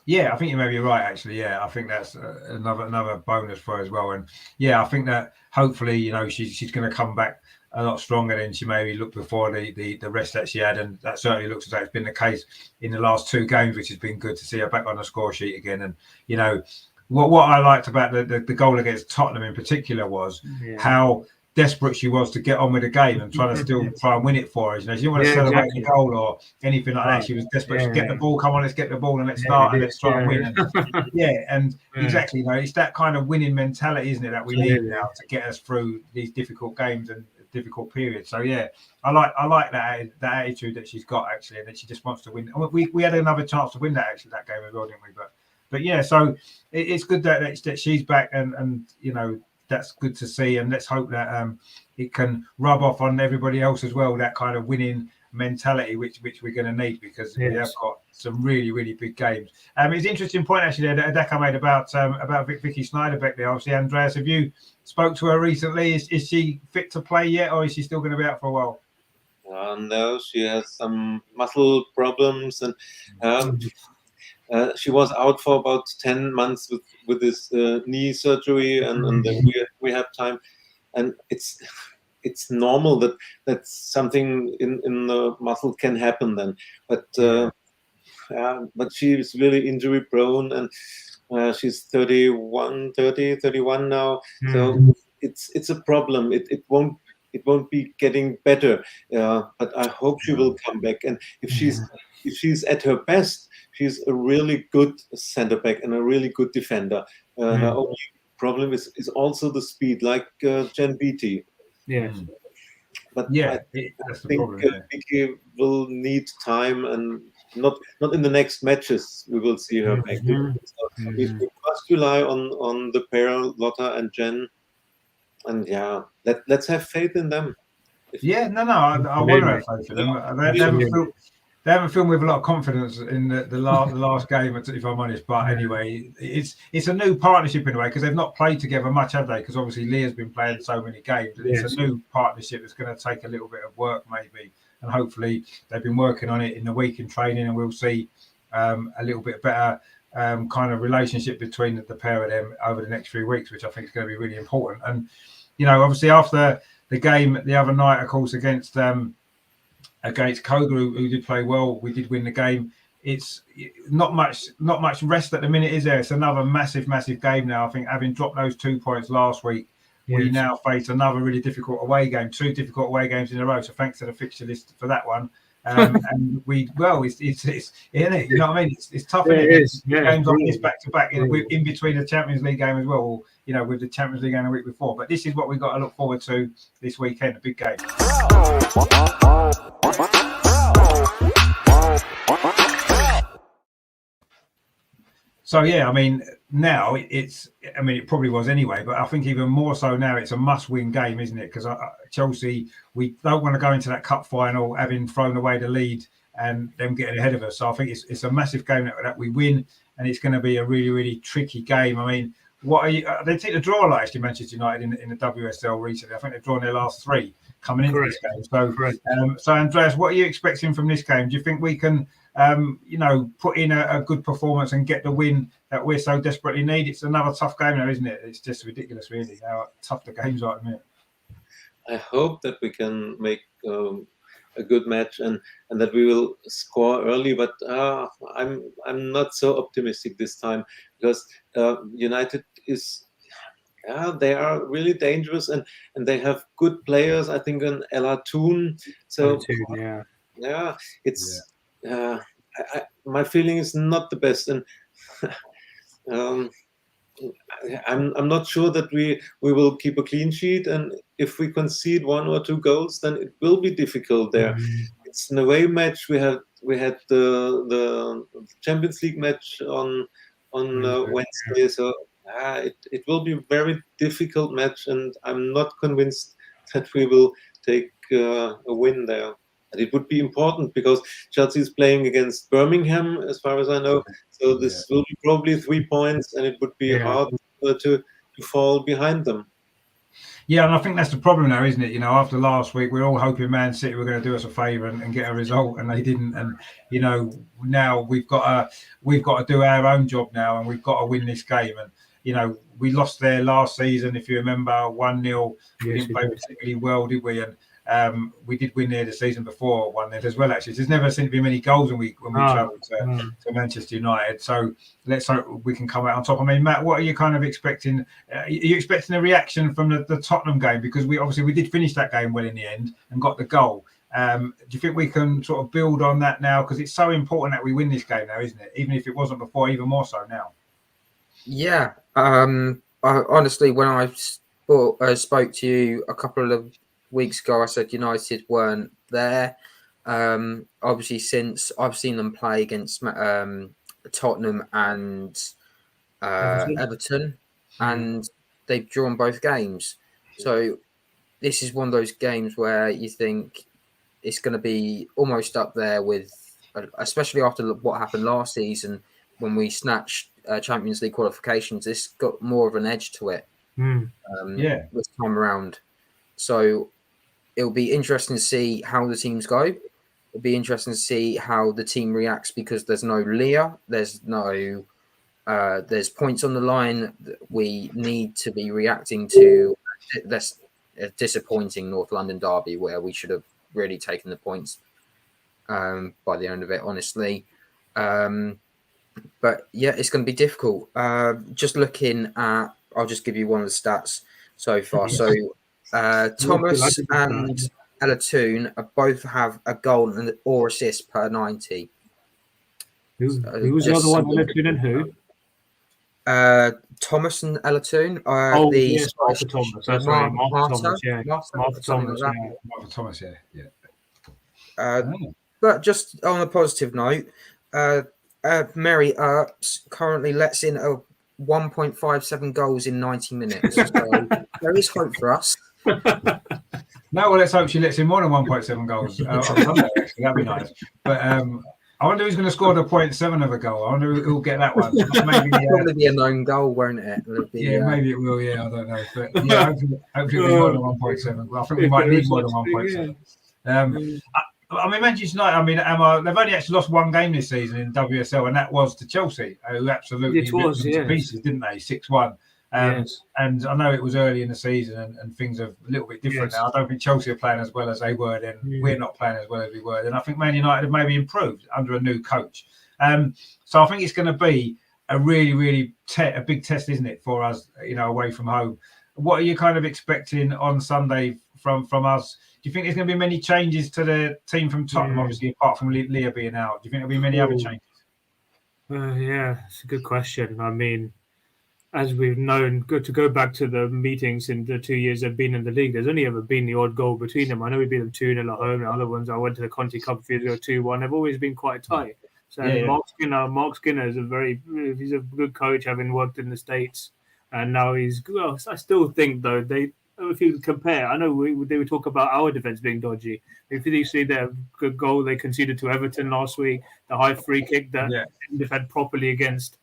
Yeah, I think you may be right, actually. Yeah, I think that's another bonus for her as well. And I think that hopefully, you know, she's going to come back a lot stronger than she maybe looked before the rest that she had, and that certainly looks as though it's been the case in the last 2 games, which has been good to see her back on the score sheet again. And you know, what I liked about the goal against Tottenham in particular was how desperate she was to get on with the game and try and win it for us. You know, she didn't want to celebrate the goal or anything like that. She was desperate to get the ball. Come on, let's get the ball and let's start and let's try and win. And exactly, you know, it's that kind of winning mentality, isn't it, that we need now to get us through these difficult games and difficult periods. So I like that attitude that she's got, actually, and that she just wants to win. We had another chance to win that game as well, didn't we? But so it's good that she's back, and you know, that's good to see, and let's hope that it can rub off on everybody else as well, that kind of winning mentality which we're going to need, because we have got some really, really big games. It's an interesting point actually there that Adaka made about Vicky Snyderbeck there. Obviously, Andreas, have you spoke to her recently? Is she fit to play yet, or is she still going to be out for a while? No, she has some muscle problems, and she was out for about 10 months with this knee surgery, and then we have time, and it's normal that something in the muscle can happen then, but she is really injury prone, and she's 31 now, so it's a problem. It won't be getting better, but I hope she will come back, and if she's at her best, she's a really good center back and a really good defender. Her only problem is also the speed, like Jen Beattie. But I think Vicky will need time, and not in the next matches we will see her back. So we must rely on the pair, Lotta and Jen, and let's have faith in them. I want to have faith in them. They haven't filmed with a lot of confidence in the last game, if I'm honest. But anyway, it's a new partnership in a way, because they've not played together much, have they? Because obviously Leah's been playing so many games. And it's a new partnership that's going to take a little bit of work maybe. And hopefully they've been working on it in the week in training, and we'll see a little bit better kind of relationship between the pair of them over the next few weeks, which I think is going to be really important. And, you know, obviously after the game the other night, of course, against Koge, who did play well, we did win the game. It's not much rest at the minute, is there? It's another massive game now. I think having dropped those 2 points last week, we now face another really difficult away game, 2 difficult away games in a row. So thanks to the fixture list for that one. And it's isn't it? You know what I mean? It's tough. Yeah, it is. Games like this back to back in between the Champions League game as well. Or, you know, with the Champions League game the week before. But this is what we've got to look forward to this weekend, a big game. So yeah, I mean, now it's. I mean, it probably was anyway, but I think even more so now, it's a must-win game, isn't it? Because Chelsea, we don't want to go into that cup final having thrown away the lead and them getting ahead of us. So I think it's a massive game that we win, and it's going to be a really, really tricky game. I mean, what are you? They take the draw last year, Manchester United in the WSL recently. I think they've drawn their last 3 coming into this game. So Andreas, what are you expecting from this game? Do you think we can? Put in a good performance and get the win that we're so desperately need? It's another tough game now, isn't it? It's just ridiculous, really, how tough the games are at the minute. I hope that we can make a good match and that we will score early, but I'm not so optimistic this time, because United is. They are really dangerous, and they have good players. I think an Ella Toon. So it's. My feeling is not the best, and I'm not sure that we will keep a clean sheet. And if we concede 1 or 2 goals, then it will be difficult there. It's an away match. We had the Champions League match on Wednesday, so it will be a very difficult match, and I'm not convinced that we will take a win there. And it would be important because Chelsea is playing against Birmingham, as far as I know. So this will be probably 3 points, and it would be hard to fall behind them. Yeah, and I think that's the problem now, isn't it? After last week, we're all hoping Man City were going to do us a favour and get a result, and they didn't. And now we've got to do our own job now, and we've got to win this game. And we lost there last season, if you remember, 1-0. We didn't play particularly well, did we? And we did win there the season before, 1-0 as well. Actually, there's never seemed to be many goals when we travelled to Manchester United. So let's hope we can come out on top. I mean, Matt, what are you kind of expecting? Are you expecting a reaction from the Tottenham game? Because we did finish that game well in the end and got the goal. Do you think we can sort of build on that now? Because it's so important that we win this game now, isn't it? Even if it wasn't before, even more so now. Yeah. Honestly, when I spoke to you a couple of weeks ago, I said United weren't there. Obviously, since I've seen them play against Tottenham and Everton, and they've drawn both games. So this is one of those games where you think it's going to be almost up there with, especially after what happened last season when we snatched Champions League qualifications. This got more of an edge to it this time around. So it'll be interesting to see how the teams go. It'll be interesting to see how the team reacts, because there's no Leah, there's points on the line that we need to be reacting to. That's a disappointing North London derby where we should have really taken the points by the end of it, honestly. But yeah, it's going to be difficult. Just looking at, I'll just give you one of the stats so far. So Thomas and Ella Toon both have a goal or assist per 90. Who was the other one? Ella Toon and who? Thomas and Ella Toon. Martha Thomas. That's right. Martha Thomas, yeah. But just on a positive note, Mary Earps currently lets in 1.57 goals in 90 minutes. So there is hope for us. No, well, let's hope she lets in more than 1.7 goals on Sunday, actually. That'd be nice. But I wonder who's going to score the 0.7 of a goal. I wonder who'll get that one. Maybe probably be a known goal, won't it? Maybe it will. Yeah, I don't know. But yeah, hopefully it'll be more than 1.7. Well, I think we might need more than 1.7. I mean, Manchester United, I mean, they've only actually lost 1 game this season in WSL, and that was to Chelsea, who absolutely ripped them to pieces, didn't they? 6-1. And I know it was early in the season and things are a little bit different now. I don't think Chelsea are playing as well as they were then. We're not playing as well as we were then. I think Man United have maybe improved under a new coach. So I think it's going to be a really, really a big test, isn't it, for us, away from home. What are you kind of expecting on Sunday from us? Do you think there's going to be many changes to the team from Tottenham, obviously, apart from Leah being out? Do you think there'll be many other changes? It's a good question. I mean, as we've known, to go back to the meetings in the 2 years they've been in the league, there's only ever been the odd goal between them. I know we beat them 2-0 at home. The other ones, I went to the Conti Cup a few years ago, 2-1. They've always been quite tight. So Yeah, yeah. Mark Skinner is he's a good coach, having worked in the States, and now he's. Well, I still think though if you compare, I know they would talk about our defense being dodgy. If you see their good goal they conceded to Everton last week, the high free kick that Yeah. defend properly against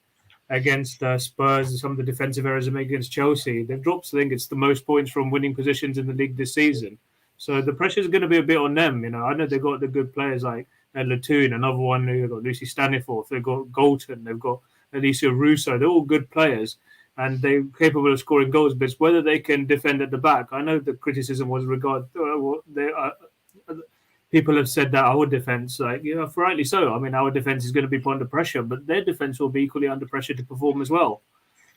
Spurs, and some of the defensive errors they make against Chelsea, they've dropped. I think it's the most points from winning positions in the league this season. So the pressure is going to be a bit on them. I know they've got the good players like Latoon, another one. They've got Lucy Staniforth, they've got Galton, they've got Alicia Russo. They're all good players, and they're capable of scoring goals. But it's whether they can defend at the back. I know the criticism was people have said that our defense, rightly so. I mean, our defense is going to be put under pressure, but their defense will be equally under pressure to perform as well.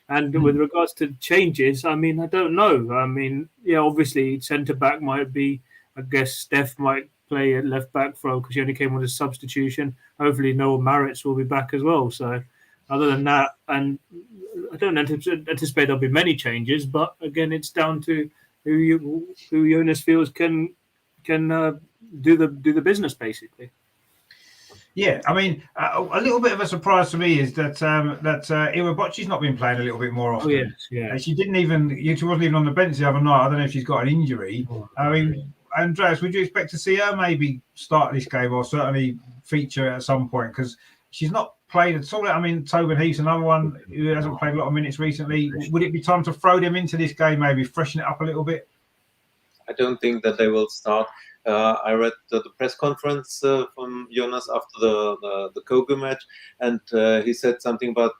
And with regards to changes, I mean, I don't know. I mean, yeah, obviously centre back might be. I guess Steph might play at left back because she only came on as substitution. Hopefully, Noel Maritz will be back as well. So, other than that, and I don't anticipate there'll be many changes. But again, it's down to who Jonas feels can do the business basically. Yeah, I mean, a little bit of a surprise to me is that Iwabocci's not been playing a little bit more often. Oh, yes, yeah. She wasn't even on the bench the other night. I don't know if she's got an injury. I mean, Andreas, would you expect to see her maybe start this game or certainly feature at some point? Because she's not played at all. I mean, Tobin Heath's another one who hasn't played a lot of minutes recently. Would it be time to throw them into this game, maybe freshen it up a little bit? I don't think that they will start. I read the press conference from Jonas after the Koge match, and he said something about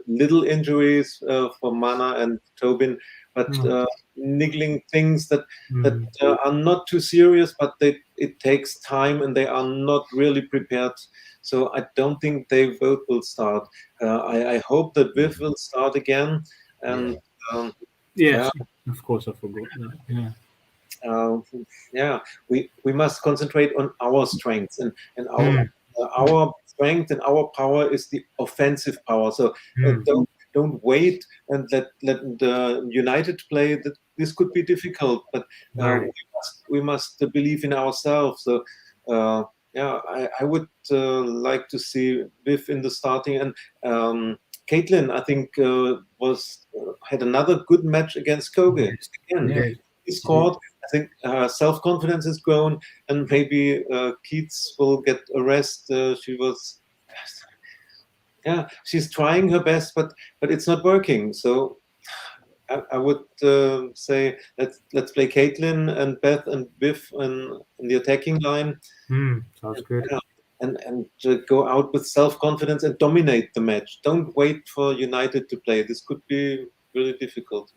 little injuries for Mana and Tobin, but niggling things that are not too serious, but it takes time and they are not really prepared. So I don't think they both will start. I hope that Viv will start again. And yes, of course, I forgot that. Yeah. We must concentrate on our strengths and our strength and our power is the offensive power. So don't wait and let the United play. That this could be difficult, but we must believe in ourselves. So I would like to see Viv in the starting, and Caitlin, I think, had another good match against Koge again. He scored. I think self-confidence has grown, and maybe Keats will get a rest. She's trying her best, but it's not working. So I would say let's play Caitlin and Beth and Viv in the attacking line. Sounds good. And go out with self-confidence and dominate the match. Don't wait for United to play. This could be really difficult.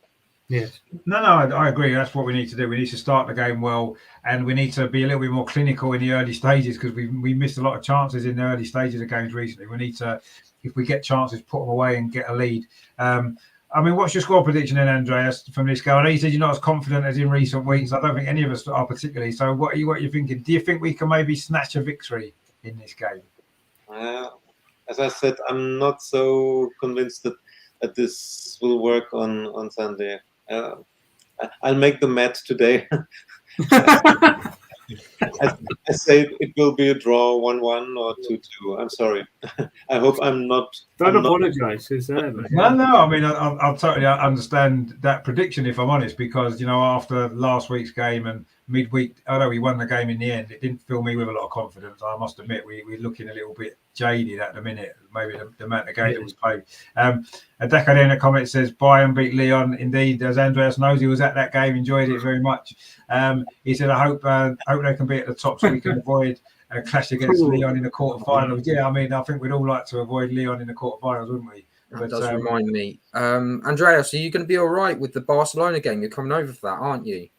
Yes. No, I agree. That's what we need to do. We need to start the game well, and we need to be a little bit more clinical in the early stages because we missed a lot of chances in the early stages of games recently. We need to, if we get chances, put them away and get a lead. I mean, what's your score prediction then, Andreas, from this game? I know you said you're not as confident as in recent weeks. I don't think any of us are particularly. So what are you thinking? Do you think we can maybe snatch a victory in this game? As I said, I'm not so convinced that this will work on Sunday. I'll make the mat today. I say it will be a draw, 1-1 or 2-2. I'm sorry. I hope I'm not. Don't apologise. No. I mean, I'll totally understand that prediction if I'm honest, because after last week's game and midweek, although we won the game in the end, it didn't fill me with a lot of confidence. I must admit, we're looking a little bit jaded at the minute. Maybe the amount of games that was played. Adeka in the comment says Bayern beat Lyon. Indeed, as Andreas knows, he was at that game, enjoyed it very much. He said, I hope they can be at the top so we can avoid a clash against Lyon in the quarterfinals. Yeah, I mean, I think we'd all like to avoid Lyon in the quarterfinals, wouldn't we? That does remind me. Andreas, are you going to be all right with the Barcelona game? You're coming over for that, aren't you?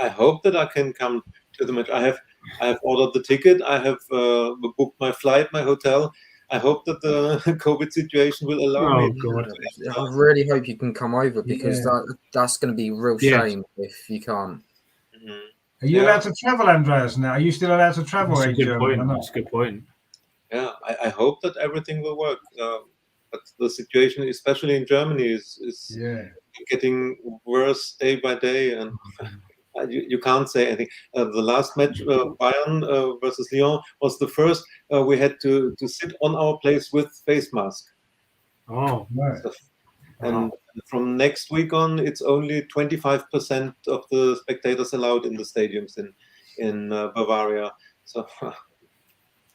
I hope that I can come to the match. I have ordered the ticket. I have booked my flight, my hotel. I hope that the COVID situation will allow me. God. I really hope you can come over because that's going to be a real shame if you can't. Are you allowed to travel, Andreas, now? Are you still allowed to travel? That's a good point. That's a good point. Yeah, I hope that everything will work. But the situation, especially in Germany, is getting worse day by day. And you can't say anything. The last match, Bayern versus Lyon, was the first we had to sit on our place with face mask. Oh, Right. And from next week on, it's only 25% of the spectators allowed in the stadiums in Bavaria. So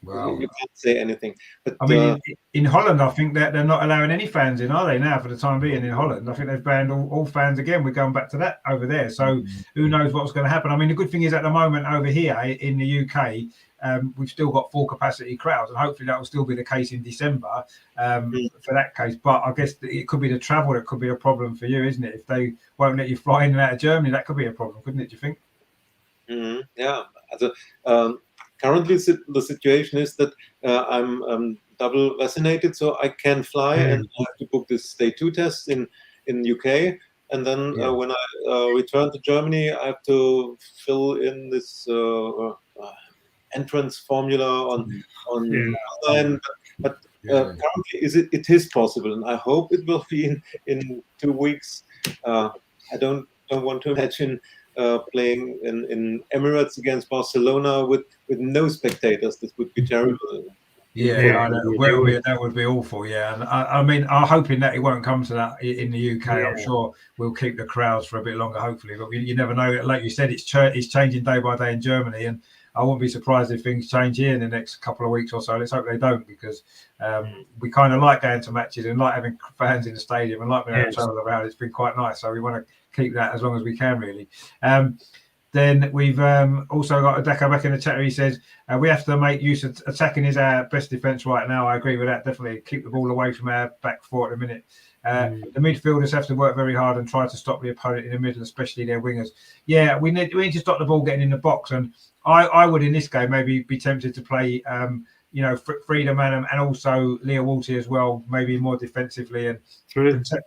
Wow. you can't say anything. But I mean, in Holland, I think that they're not allowing any fans in, are they now, for the time being in Holland? I think they've banned all fans again. We're going back to that over there. So who knows what's going to happen? I mean, the good thing is at the moment over here in the UK, we've still got full capacity crowds, and hopefully that will still be the case in December for that case. But I guess it could be the travel that could be a problem for you, isn't it? If they won't let you fly in and out of Germany, that could be a problem, couldn't it, do you think? Yeah. Also, currently, the situation is that I'm double vaccinated, so I can fly, and I have to book this day 2 test in UK. And then when I return to Germany, I have to fill in this entrance formula on online. But currently, it is possible, and I hope it will be in 2 weeks. I don't want to imagine playing in Emirates against Barcelona with no spectators. This would be terrible. That would be awful. Yeah, and I mean, I'm hoping that it won't come to that in the UK. I'm sure we'll keep the crowds for a bit longer, hopefully. But you never know. Like you said, it's changing day by day in Germany, and I wouldn't be surprised if things change here in the next couple of weeks or so. Let's hope they don't, because we kind of like going to matches and like having fans in the stadium and like being able to travel around. It's been quite nice, so we want to keep that as long as we can, really. Then we've also got Adeko back in the chat. He says we have to make use of attacking is our best defence right now. I agree with that. Definitely keep the ball away from our back four at the minute. The midfielders have to work very hard and try to stop the opponent in the middle, especially their wingers. Yeah, we need to stop the ball getting in the box. And I would in this game maybe be tempted to play Freedom and also Leo Walty as well, maybe more defensively, and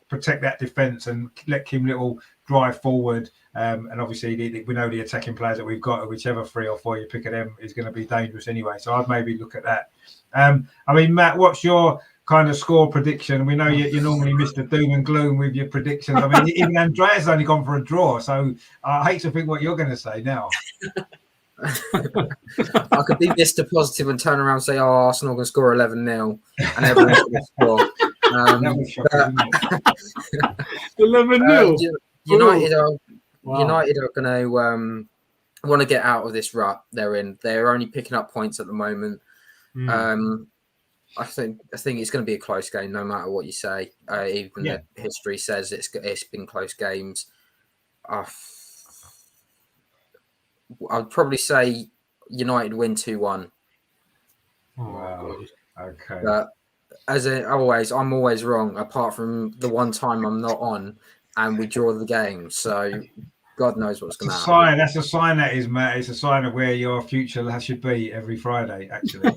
protect that defence and let Kim Little drive forward. And obviously we know the attacking players that we've got, whichever 3 or 4 you pick of them is going to be dangerous anyway. So I'd maybe look at that. I mean, Matt, what's your kind of score prediction? We know you're normally Mr. Doom and Gloom with your predictions. I mean, even Andreas only gone for a draw, so I hate to think what you're going to say now. I could be Mr. Positive and turn around and say, Arsenal can score 11-0 and everyone's going to score. 11-0. United are going to want to get out of this rut they're in. They're only picking up points at the moment. I think it's going to be a close game, no matter what you say. Even the history says it's been close games. I'd probably say United win 2-1. Wow. Okay. But I'm always wrong, apart from the one time I'm not on and we draw the game. So God knows what's going to happen. That's a sign, that is, Matt. It's a sign of where your future should be every Friday, actually.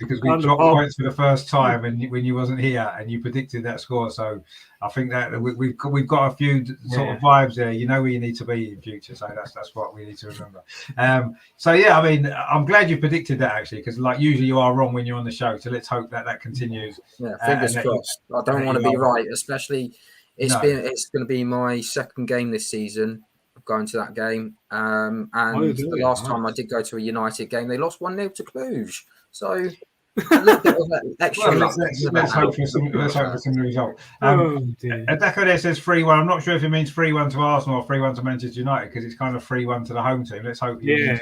Because we dropped points for the first time when you wasn't here and you predicted that score. So I think that we've got a few sort of vibes there. You know where you need to be in future. So that's what we need to remember. So yeah, I mean, I'm glad you predicted that, actually, because like usually you are wrong when you're on the show. So let's hope that continues. Yeah, fingers crossed. I don't want to be right, especially it's going to be my second game this season. Going to that game, and the last time I did go to a United game, they lost 1-0 to Cluj. So a little bit of extra. Let's hope for some result. Adeko there says 3-1. I'm not sure if it means 3-1 to Arsenal or 3-1 to Manchester United, because it's kind of 3-1 to the home team. Let's hope. I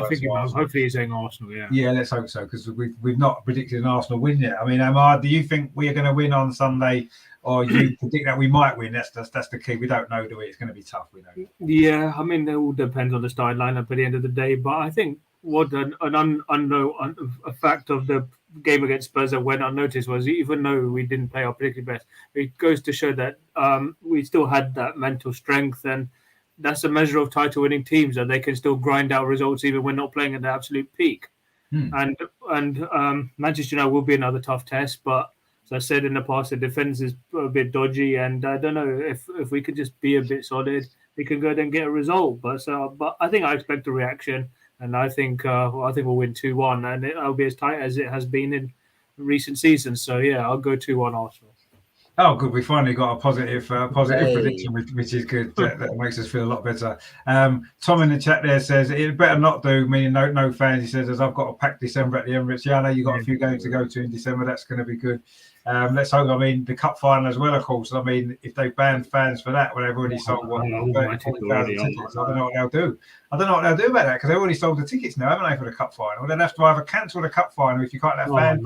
think hopefully he's saying Arsenal. Yeah, let's hope so, because we've not predicted an Arsenal win yet. I mean, Amar, do you think we are going to win on Sunday? Or you predict that we might win? That's the key. We don't know, do we? It's going to be tough. We know. Yeah, I mean, it all depends on the starting lineup at the end of the day. But I think what a fact of the game against Spurs that went unnoticed was, even though we didn't play our particularly best, it goes to show that we still had that mental strength, and that's a measure of title-winning teams, that they can still grind out results even when not playing at the absolute peak. And Manchester United will be another tough test, but. As I said in the past, the defense is a bit dodgy, and I don't know if we could just be a bit solid, we can go there and get a result. But I think I expect a reaction, and I think we'll win 2-1, and it'll be as tight as it has been in recent seasons. So yeah, I'll go 2-1 Arsenal. Oh, good. We finally got a positive Hey. prediction, which is good. That makes us feel a lot better. Tom in the chat there says it better not do, meaning no fans. He says, as I've got a packed December at the Emirates. Yeah, I know you've got a few games to go to in December. That's going to be good. Let's hope. I mean, the cup final as well, of course. I mean, if they ban fans for that, well, they've already sold 40,000 tickets. I don't know what they'll do. I don't know what they'll do about that because they've already sold the tickets now, haven't they, for the cup final? They'll have to either cancel the cup final if you can't have fans.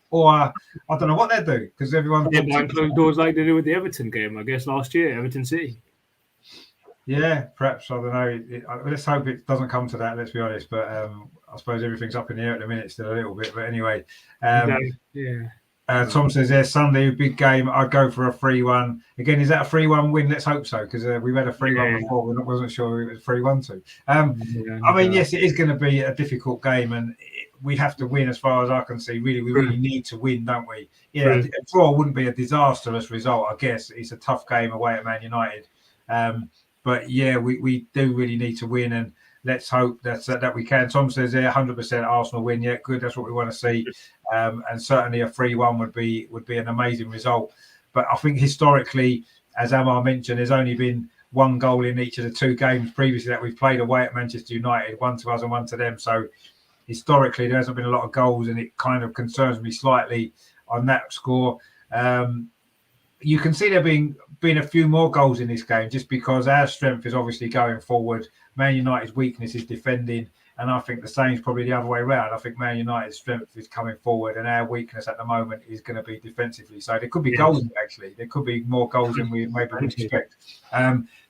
Or I don't know what they'll do because everyone's behind closed doors like they did with the Everton game, I guess, last year, Everton City. Yeah, perhaps. I don't know. Let's hope it doesn't come to that, let's be honest. But I suppose everything's up in the air at the minute still a little bit. But anyway, Tom says, there's Sunday, big game. I'd go for a 3-1. Again, is that a 3-1 win? Let's hope so because we've had a 3-1 before. We wasn't sure it was 3-1 too. I mean, yes, it is going to be a difficult game and we have to win as far as I can see. Really, we really need to win, don't we? Yeah, a draw wouldn't be a disastrous result, I guess. It's a tough game away at Man United. But yeah, we do really need to win and let's hope that we can. Tom says there, 100% Arsenal win. Yeah, good. That's what we want to see. And certainly a 3-1 would be an amazing result. But I think historically, as Amar mentioned, there's only been one goal in each of the two games previously that we've played away at Manchester United, one to us and one to them. So historically, there hasn't been a lot of goals, and it kind of concerns me slightly on that score. You can see there being a few more goals in this game just because our strength is obviously going forward. Man United's weakness is defending, and I think the same is probably the other way around. I think Man United's strength is coming forward, and our weakness at the moment is going to be defensively. So there could be goals, actually. There could be more goals than we maybe would expect.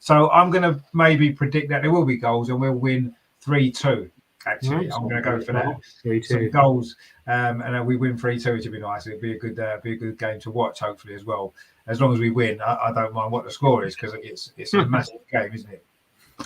So I'm going to maybe predict that there will be goals, and we'll win 3-2. Actually, I'm going to go for that. 3-2. Some goals, and we win 3-2, which would be nice. It'd be a good game to watch, hopefully as well. As long as we win, I don't mind what the score is because it's a massive game, isn't it?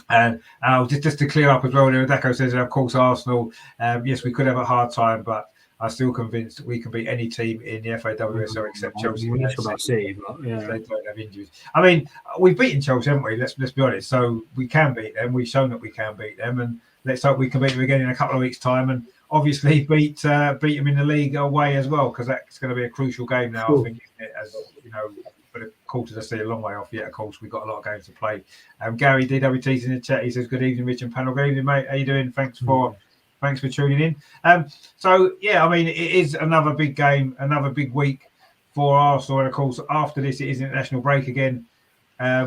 And just to clear up as well, Deco says, of course, Arsenal. Yes, we could have a hard time, but I'm still convinced that we can beat any team in the FAWSL except Chelsea. They don't have injuries. I mean, we've beaten Chelsea, haven't we? Let's be honest. So we can beat them. We've shown that we can beat them, and let's hope we can beat them again in a couple of weeks' time, and obviously beat them in the league away as well, because that's going to be a crucial game now. I think, isn't it? As you know, but of course, it's still a long way off yet. Of course, we've got a lot of games to play. Gary DWT's in the chat. He says, "Good evening, Rich and panel. Good evening, mate. How you doing? Thanks for tuning in." So yeah, I mean, it is another big game, another big week for Arsenal, and of course, after this, it is international break again,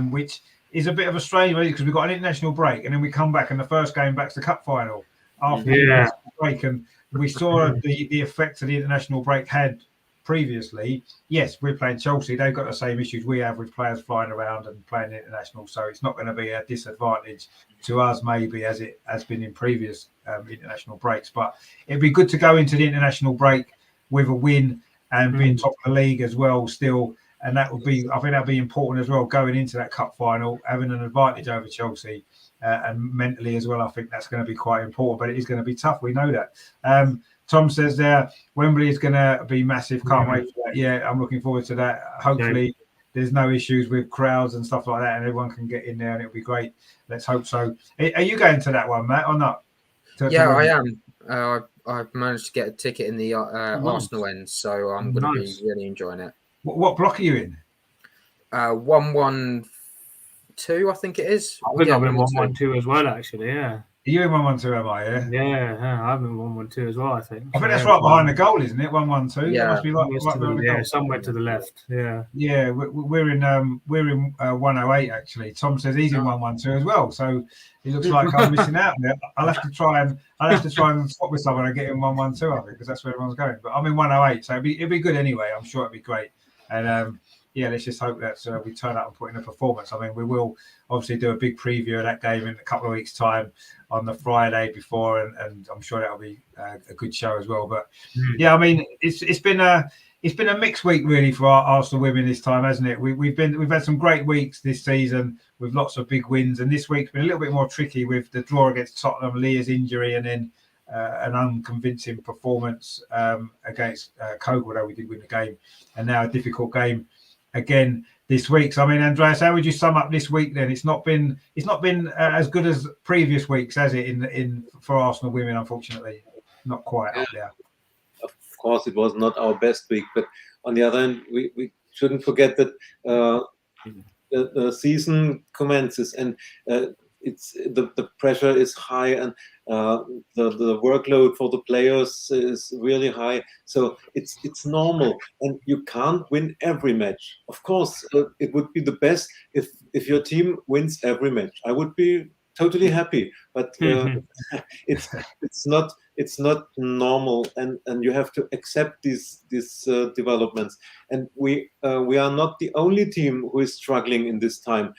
which is a bit of a strange way because we've got an international break and then we come back and the first game back's the cup final after the international break, and we saw the effect that the international break had previously. Yes, we're playing Chelsea. They've got the same issues we have with players flying around and playing international, so it's not going to be a disadvantage to us maybe as it has been in previous international breaks. But it'd be good to go into the international break with a win and being top of the league as well still. And that would be, I think that'd be important as well, going into that cup final, having an advantage over Chelsea and mentally as well. I think that's going to be quite important, but it is going to be tough. We know that. Tom says there, Wembley is going to be massive. Can't wait for that. Yeah, I'm looking forward to that. Hopefully there's no issues with crowds and stuff like that and everyone can get in there and it'll be great. Let's hope so. Are you going to that one, Matt, or not? I am. I've managed to get a ticket in the Arsenal end, so I'm going to be really enjoying it. What block are you in? 112, I think it is. I think I'm in 112 as well, actually. Yeah. Are you in 112, am I? Yeah, I'm in 112 as well, I think. I think that's right behind the goal, isn't it? 112. Yeah, that must be right behind the goal. Somewhere to the left. Yeah. Yeah, we're in 108 actually. Tom says he's in 112 as well, so it looks like I'm missing out there. I'll have to try and swap with someone and get in 112, I think, because that's where everyone's going. But I'm in 108, so it'll be good anyway. I'm sure it'll be great. And let's just hope that we turn out and put in a performance. I mean, we will obviously do a big preview of that game in a couple of weeks' time on the Friday before, and I'm sure that'll be a good show as well. But I mean, it's been a mixed week really for our Arsenal women this time, hasn't it? We've had some great weeks this season with lots of big wins, and this week's been a little bit more tricky with the draw against Tottenham, Leah's injury, and then an unconvincing performance against Koge, although we did win the game, and now a difficult game again this week. So I mean, Andreas, how would you sum up this week then? It's not been as good as previous weeks, has it? In for Arsenal women, unfortunately, not quite up there. Of course, it was not our best week, but on the other hand, shouldn't forget that the season commences, and it's the pressure is high, and the workload for the players is really high. So it's normal, and you can't win every match. Of course, it would be the best if your team wins every match. I would be totally happy, but it's not normal, and you have to accept these developments. And we are not the only team who is struggling in this time.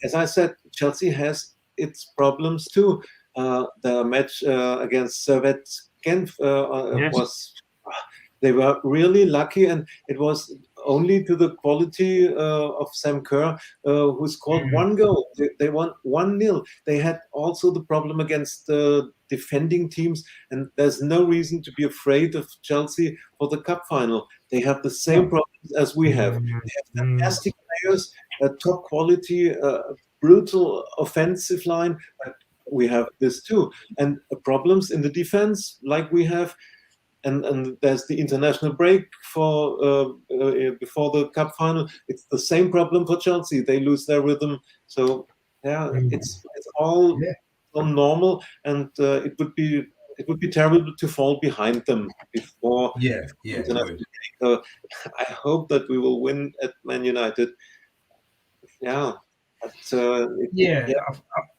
As I said, Chelsea has its problems too. The match against Servette Genf was. They were really lucky, and it was only to the quality of Sam Kerr, who scored one goal. They won 1-0. They had also the problem against the defending teams, and there's no reason to be afraid of Chelsea for the cup final. They have the same problems as we have. They have fantastic players, top quality, brutal offensive line, but we have this too. And problems in the defense, like we have. And there's the international break for before the cup final. It's the same problem for Chelsea. They lose their rhythm. So it's all normal, and it would be terrible to fall behind them before international break. I hope that we will win at Man United. Yeah. But,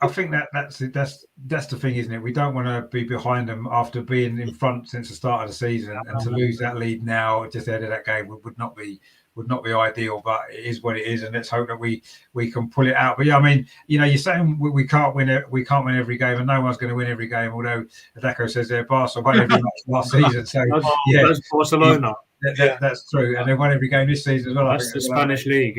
I think that's the thing, isn't it? We don't want to be behind them after being in front since the start of the season, and to lose that lead now just ahead of that game would not be ideal. But it is what it is, and let's hope that we can pull it out. But I mean, you're saying we can't win every game, and no one's going to win every game. Although Adako says Barca won every match last season, so that's Barcelona. That's true, and they won every game this season as well. That's the Spanish league,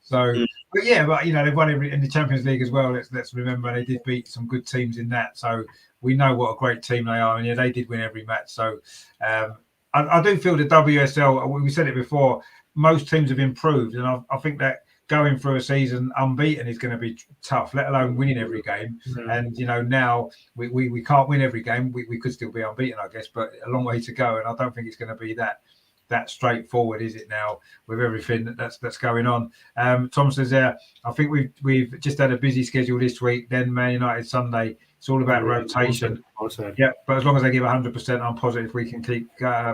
So, but they've won in the Champions League as well. Let's remember they did beat some good teams in that. So we know what a great team they are, and they did win every match. So I do feel the WSL. We said it before. Most teams have improved, and I think that going through a season unbeaten is going to be tough. Let alone winning every game. And now we can't win every game. We could still be unbeaten, I guess, but a long way to go. And I don't think it's going to be that straightforward, is it now, with everything that's going on? Tom says there, I think we've just had a busy schedule this week, then Man United Sunday. It's all about rotation. But as long as they give 100%, I'm positive we can keep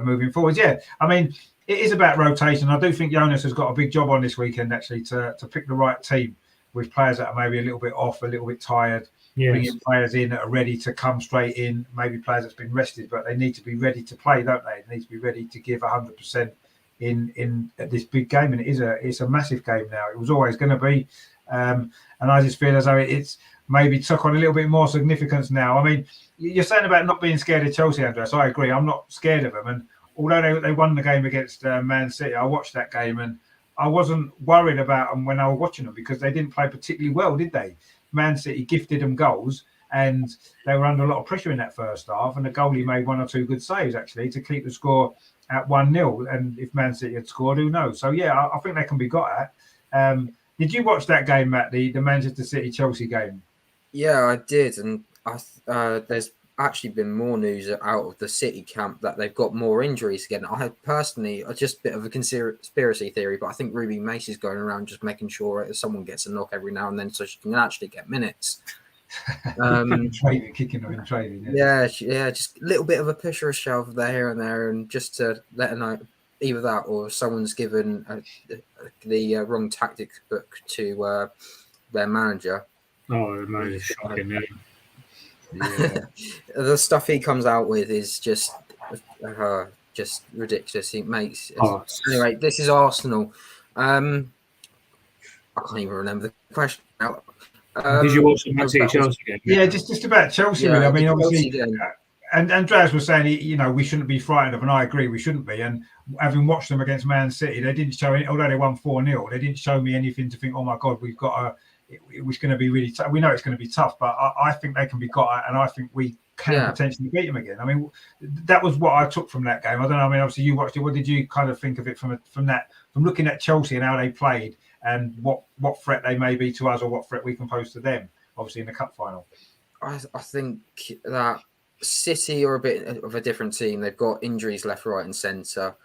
moving forward. I mean, it is about rotation. I do think Jonas has got a big job on this weekend, actually, to pick the right team with players that are maybe a little bit off, a little bit tired, bringing players in that are ready to come straight in, maybe players that's been rested, but they need to be ready to play, don't they? They need to be ready to give 100% in this big game, and it's a massive game now. It was always going to be, and I just feel as though it's maybe took on a little bit more significance now. I mean, you're saying about not being scared of Chelsea, Andreas. I agree. I'm not scared of them, and although they won the game against Man City, I watched that game and I wasn't worried about them when I was watching them because they didn't play particularly well, did they? Man City gifted them goals and they were under a lot of pressure in that first half, and the goalie made one or two good saves actually to keep the score at 1-0. And if Man City had scored, who knows? So I think they can be got at. Did you watch that game, Matt, the Manchester City-Chelsea game? Yeah, I did, and there's actually been more news out of the City camp that they've got more injuries again. I personally, just a bit of a conspiracy theory, but I think Ruby Mace is going around just making sure that someone gets a knock every now and then so she can actually get minutes. Kicking them in training. Just a little bit of a push or a shove there here and there, and just to let her know either that or someone's given the wrong tactics book to their manager. Oh, no, it's shocking. The stuff he comes out with is just ridiculous. He makes anyway. This is Arsenal. I can't even remember the question now. Did you watch the Man City Chelsea game? Yeah, just about Chelsea. Yeah, I mean, obviously, and Andreas was saying, we shouldn't be frightened of, and I agree, we shouldn't be. And having watched them against Man City, they didn't show any, although they won 4-0, they didn't show me anything to think, oh my God, we've got it was going to be really tough. We know it's going to be tough, but I think they can be got at, and I think we can potentially beat them again. I mean, that was what I took from that game. I don't know. I mean, obviously you watched it. What did you kind of think of it from looking at Chelsea and how they played, and what threat they may be to us, or what threat we can pose to them? Obviously in the cup final. I think that City are a bit of a different team. They've got injuries left, right, and centre.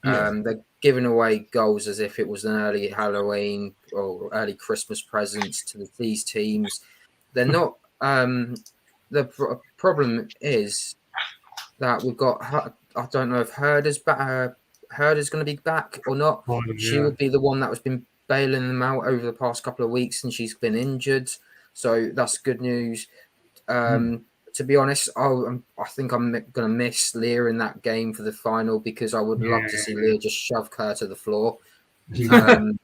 They're giving away goals as if it was an early Halloween or early Christmas presents to these teams. They're not. The problem is that we've got. I don't know if Herder's back. Herder's going to be back or not. She would be the one that has been bailing them out over the past couple of weeks, and she's been injured. So that's good news. To be honest, I think I'm going to miss Leah in that game for the final because I would love to see Leah just shove Kerr to the floor. If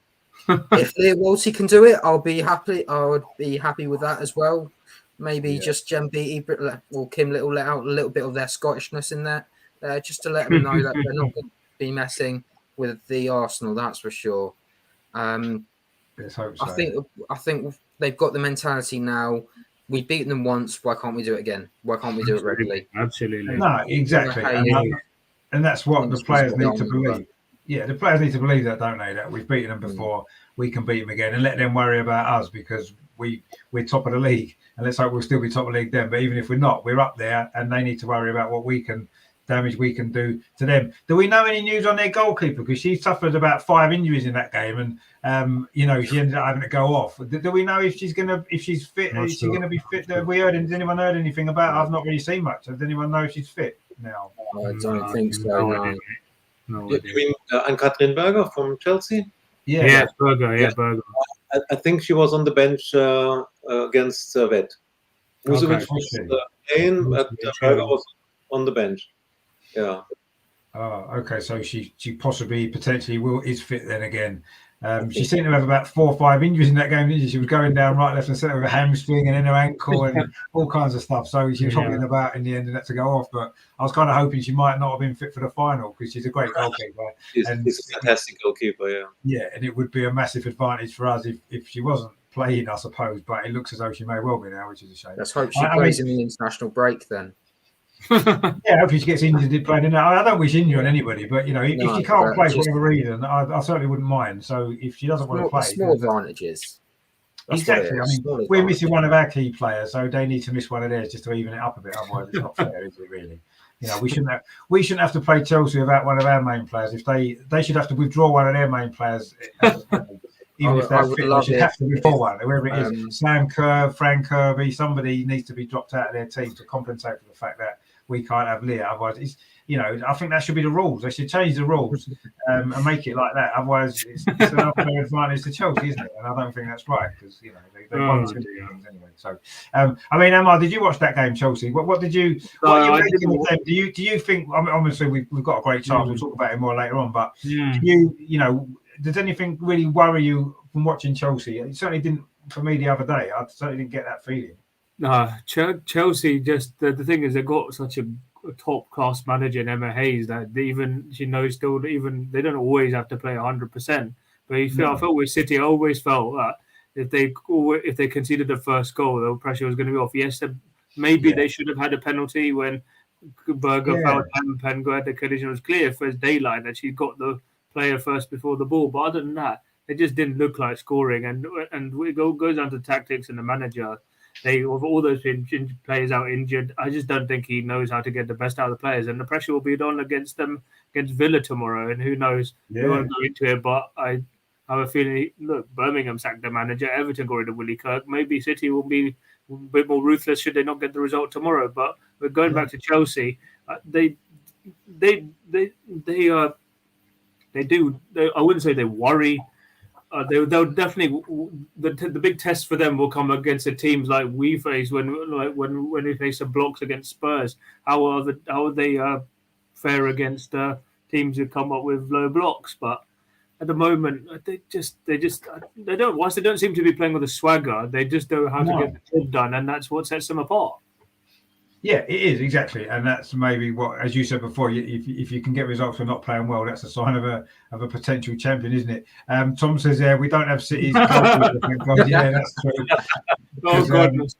Leah Walty can do it, I'll be happy. I would be happy with that as well. Maybe just Jem Beattie or Kim Little let out a little bit of their Scottishness in there, just to let them know that they're not going to be messing with the Arsenal. That's for sure. Let's hope so. I think they've got the mentality now. We've beaten them once. Why can't we do it again? Why can't we do it regularly? Absolutely. No, exactly. And that's what the players need to believe. Yeah, the players need to believe that, don't they? That we've beaten them before, we can beat them again, and let them worry about us because we're top of the league. And let's hope we'll still be top of the league then. But even if we're not, we're up there, and they need to worry about what damage we can do to them. Do we know any news on their goalkeeper? Because she suffered about 5 injuries in that game, and she ended up having to go off. Do we know if she's fit? Is she going to be fit? Has anyone heard anything about her? I've not really seen much. Does anyone know if she's fit now? I don't think so. No. You mean Ann-Katrin Berger from Chelsea? Yeah, Berger. Berger. I think she was on the bench against Vet. Musovic was playing, but Berger was on the bench. Yeah. Oh, okay. So she potentially is fit then again. She seemed to have about 4 or 5 injuries in that game, didn't she? She was going down right, left, and centre with a hamstring and then her ankle and all kinds of stuff. So she was hobbling about in the end and had to go off. But I was kind of hoping she might not have been fit for the final because she's a great goalkeeper. She's a fantastic goalkeeper, yeah. Yeah, and it would be a massive advantage for us if she wasn't playing, I suppose. But it looks as though she may well be now, which is a shame. Let's hope she plays in the international break then. Yeah, hopefully she gets injured playing. I don't wish injury on anybody, but if she can't play for whatever reason, I certainly wouldn't mind. So if she doesn't want to play, small advantages. Exactly. I mean, we're missing one of our key players, so they need to miss one of theirs just to even it up a bit. Otherwise, it's not fair, is it? Really? We shouldn't have to play Chelsea without one of our main players. If they should have to withdraw one of their main players. Even if they're fit, they should have to withdraw one, whoever it is. Sam Kerr, Frank Kirby, somebody needs to be dropped out of their team to compensate for the fact that we can't have Leah. Otherwise, it's I think that should be the rules. They should change the rules and make it like that. Otherwise, it's an unfair advantage to Chelsea, isn't it? And I don't think that's right because they won 2 games anyway. So, I mean, Amar, did you watch that game, Chelsea? What did you? What are you making of them? Do you think? I mean, obviously, we've got a great chance. We'll talk about it more later on. But does anything really worry you from watching Chelsea? It certainly didn't for me the other day. I certainly didn't get that feeling. Chelsea just the thing is they've got such a top class manager in Emma Hayes that she knows still even they don't always have to play 100%. But I felt with City, I always felt that if they conceded the first goal, the pressure was going to be off. Yes, maybe they should have had a penalty when Berger fouled Pengo at the collision. It was clear first daylight that she got the player first before the ball. But other than that, it just didn't look like scoring. And it goes down to tactics and the manager. With all those players out injured, I just don't think he knows how to get the best out of the players, and the pressure will be on against Villa tomorrow. And who knows? We won't go into it, but I have a feeling. Look, Birmingham sacked their manager. Everton got rid of Willie Kirk. Maybe City will be a bit more ruthless should they not get the result tomorrow. But we're going back to Chelsea. They do. I wouldn't say they worry. They'll definitely the big test for them will come against the teams like we face when we face the blocks against Spurs. How are they fare against teams who come up with low blocks? But at the moment, they don't. Whilst they don't seem to be playing with a swagger, they just know how to get the job done, and that's what sets them apart. Yeah, it is exactly, and that's maybe what, as you said before, if you can get results for not playing well, that's a sign of a potential champion, isn't it? Tom says, "Yeah, we don't have City's goalkeeper." Thank God. Yeah, that's true. Oh goodness!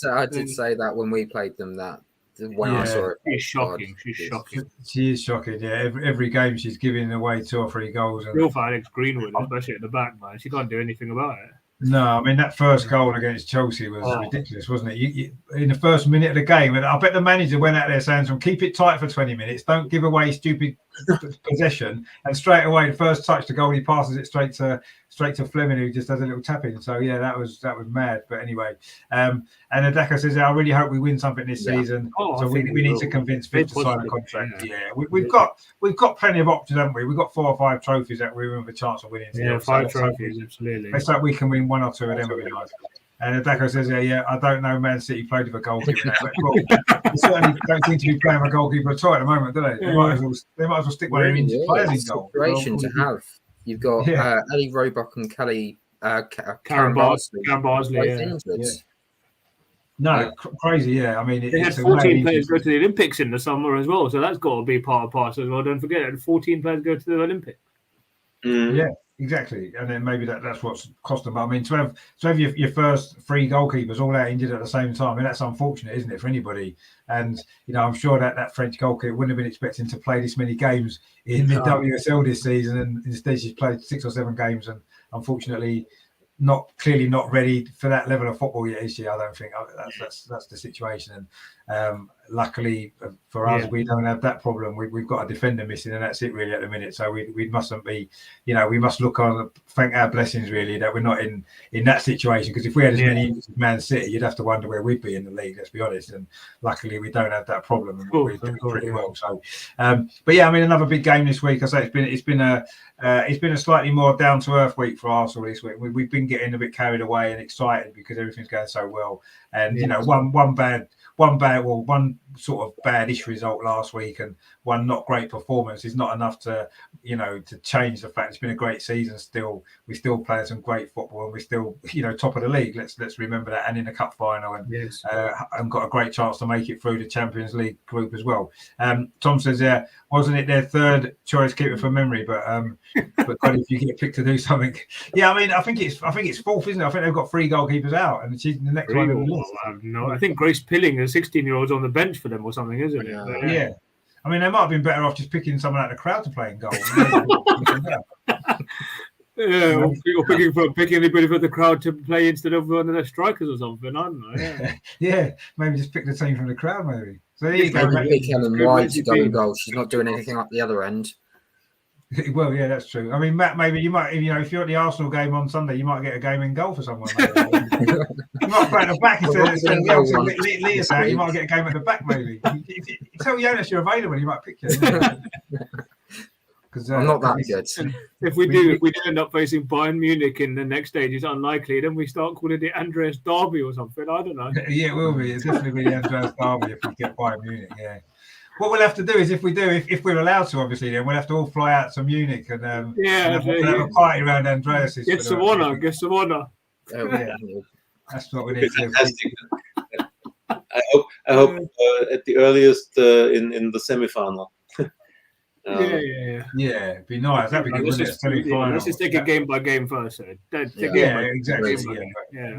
I did say that when we played them. That when I saw it, she's shocking. She's shocking. She is shocking. Yeah, every game she's giving away 2 or 3 goals. Real for Alex Greenwood, especially at the back, man. She can't do anything about it. No, I mean, that first goal against Chelsea was ridiculous, wasn't it? You, in the first minute of the game, and I bet the manager went out there saying to him, keep it tight for 20 minutes. Don't give away stupid possession, and straight away the first touch to goal, he passes it straight to Fleming, who just does a little tap in. So yeah, that was mad. But anyway, and Adaka says, I really hope we win something this season. So we need to convince Viv to sign a contract. Yeah, we've got plenty of options, haven't we? We've got 4 or 5 trophies that we have a chance of winning. Yeah, 5 trophies, absolutely. Let's hope we can win 1 or 2 of them. Would be nice. And Adako says, I don't know, Man City played with a goalkeeper now, but cool. They certainly don't seem to be playing with a goalkeeper at all at the moment, do they? They might as well stick one of their injured players in goal. Situation to have. You've got Ellie Roebuck and Kelly Karen Barsley. No, crazy, yeah. I mean, they had 14 players go to the Olympics in the summer as well, so that's got to be part of parcel as well. Don't forget, 14 players go to the Olympics. Yeah, exactly. And then maybe that's what's cost them. But I mean, to have your first 3 goalkeepers all out injured at the same time, I mean, that's unfortunate, isn't it, for anybody? And I'm sure that French goalkeeper wouldn't have been expecting to play this many games in the WSL this season, and instead she's played 6 or 7 games, and unfortunately clearly not ready for that level of football yet, is she? I don't think that's the situation. And luckily for us, we don't have that problem. We've got a defender missing, and that's it really at the minute. So we mustn't be, we must look on, thank our blessings really that we're not in that situation. Because if we had as many injuries as Man City, you'd have to wonder where we'd be in the league. Let's be honest. And luckily we don't have that problem, and we're doing pretty well. So, but yeah, I mean, another big game this week. I say it's been a slightly more down to earth week for Arsenal this week. We've been getting a bit carried away and excited because everything's going so well. And one sort of badish result last week and one not great performance is not enough to change the fact it's been a great season. Still, we're still playing some great football, and we're still top of the league. Let's remember that, and in the cup final, and got a great chance to make it through the Champions League group as well. Tom says, wasn't it their 3rd choice keeper from memory? But God, if you get picked to do something, I mean, I think it's 4th, isn't it? I think they've got 3 goalkeepers out, and she's the next one. I think Grace Pilling, the 16-year-old's on the bench for them or something, isn't it? Yeah. I mean, they might have been better off just picking someone out of the crowd to play in goal. Or picking anybody for the crowd to play instead of one of their strikers or something. I don't know. Yeah, maybe just pick the team from the crowd, maybe. So there you go. Pick Ellen White to go in goal. She's not doing anything up the other end. Well, yeah, that's true. I mean, Matt, maybe you might, if you're at the Arsenal game on Sunday, you might get a game in goal for someone. You might play at the back instead of sending Leah's out. You might get a game at the back, maybe. You tell Jonas you're available, you might pick you. Because I'm not that good. If we do end up facing Bayern Munich in the next stage, it's unlikely. Then we start calling it Andreas Derby or something. I don't know. Yeah, it will be. It's definitely be Andreas Derby if we get Bayern Munich. Yeah. What we'll have to do is, if we're allowed to, obviously, then we'll have to all fly out to Munich and have a party around Andreas's. Get some honour. That's what we need to do. Fantastic. I hope at the earliest in the semi-final. It'd be nice. That'd be good. Let's just take it game by game first. Exactly.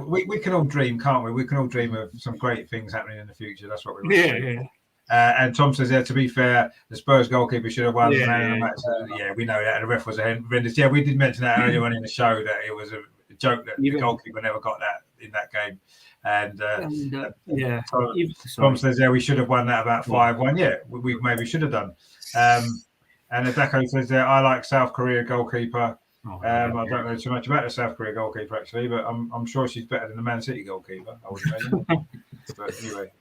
We can all dream, can't we? We can all dream of some great things happening in the future. That's what we want. And Tom says, to be fair, the Spurs goalkeeper should have won the man of the match. We know that. And the ref was horrendous. Yeah, we did mention that earlier on in the show that it was a joke that the goalkeeper never got that in that game. And Tom says, we should have won that about 5-1. Yeah, we maybe should have done. And Adako says, I like South Korea goalkeeper. I don't know too much about the South Korea goalkeeper actually, but I'm sure she's better than the Man City goalkeeper, I would imagine. But anyway.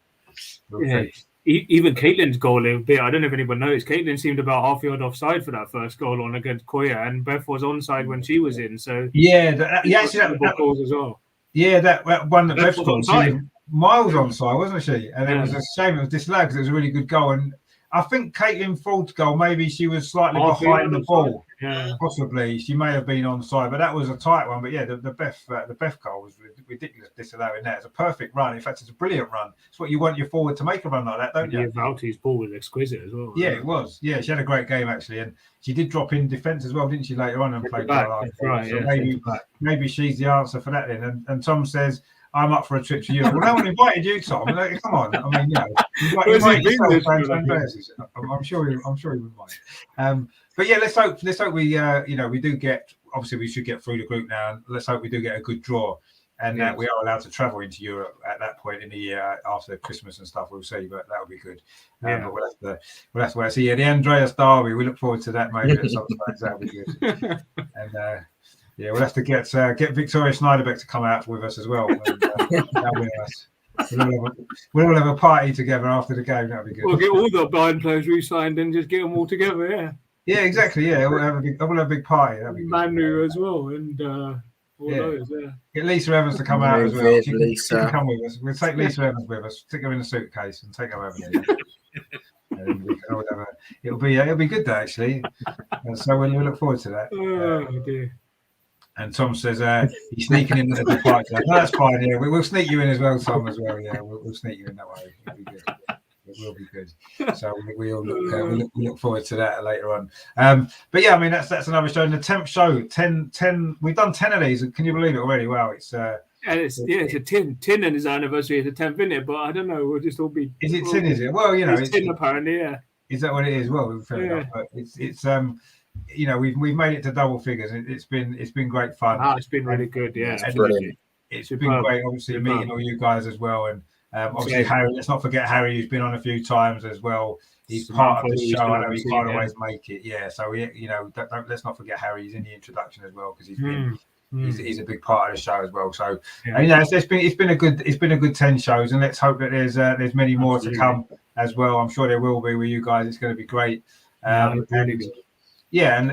Even Caitlin's goal, I don't know if anyone knows, Caitlin seemed about half yard offside for that first goal on against Koya, and Beth was onside when she was in. So that goals as well. Yeah, that one that Beth scored, she was miles onside, wasn't she? And it was a shame it was disallowed because it was a really good goal. And I think Caitlin Ford's goal, maybe she was slightly behind the ball. Yeah. Possibly she may have been onside, but that was a tight one. But yeah, the Beth goal was ridiculous, disallowing that. It's a perfect run. In fact, it's a brilliant run. It's what you want your forward to make a run like that, don't you? Yeah, Valti's ball was exquisite as well. Yeah, it was. Yeah, she had a great game actually, and she did drop in defence as well, didn't she? Later on and played well. Right, so maybe she's the answer for that then. And Tom says, I'm up for a trip to Europe. Well, no one invited you, Tom. Come on. I mean, invite yourself. I'm sure he wouldn't mind. But yeah, let's hope we do get. Obviously, we should get through the group now, and let's hope we do get a good draw. and we are allowed to travel into Europe at that point in the year after Christmas and stuff. We'll see, but that would be good. But we'll have to wait and see. Yeah, the Andreas Derby. We look forward to that maybe at some stage. That'll be good. And yeah, we'll have to get Victoria Schneiderbeck to come out with us as well. And, that'll be nice. We'll all have a party together after the game. That'll be good. We'll get all the Bayern players re-signed and just get them all together. Yeah. Yeah, exactly. Yeah, we'll have a big party. That'll be good. Manu as well, and all those. Yeah. Get Lisa Evans to come out as well. She can come with us. We'll take Lisa Evans with us. Stick her in a suitcase and take her over there. And we can all have it'll be good though, actually. And so we'll look forward to that. Oh dear. And Tom says he's sneaking in at the departure. No, that's fine. Yeah, we'll sneak you in as well, Tom. As well. Yeah, we'll sneak you in that way. It'll be good. It will be good. So we'll look forward to that later on. But yeah, I mean that's another show. And the 10th show, 10. We've done 10 of these. Can you believe it already? Wow, it's a 10 and his anniversary is the 10th, isn't it? But I don't know. We'll just all be. Is it 10? Is it? Well, it's 10 apparently. Yeah. Is that what it is? Well, fair enough. But it's we've made it to double figures. It's been great fun. It's been really good. Yeah, it's brilliant. It's been great. Obviously, meeting all you guys as well, and obviously Harry. Let's not forget Harry, who's been on a few times as well. He's part of the show. I know he can't always make it. Yeah, so let's not forget Harry. He's in the introduction as well because he's been. He's a big part of the show as well. So it's been a good 10 shows, and let's hope that there's many more to come as well. I'm sure there will be with you guys. It's going to be great. And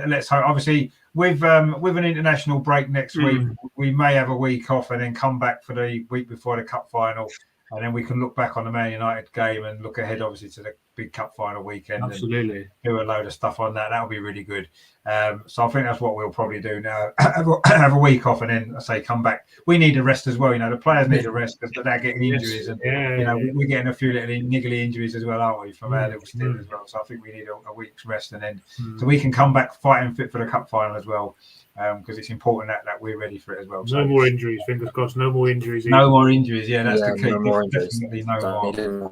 let's hope. Obviously, with an international break next week, we may have a week off and then come back for the week before the cup final, and then we can look back on the Man United game and look ahead, obviously, to the big cup final weekend. Absolutely, and do a load of stuff on that. That'll be really good. So I think that's what we'll probably do now. Have a week off and then I say come back. We need a rest as well. The players need a rest because they're getting injuries, and we're getting a few little niggly injuries as well, aren't we, from our little stint as well. So I think we need a week's rest, and then so we can come back fighting fit for the cup final as well. Because it's important that we're ready for it as well. So, no more injuries, fingers crossed. No more injuries. No more injuries. Yeah, that's the key. No more Definitely no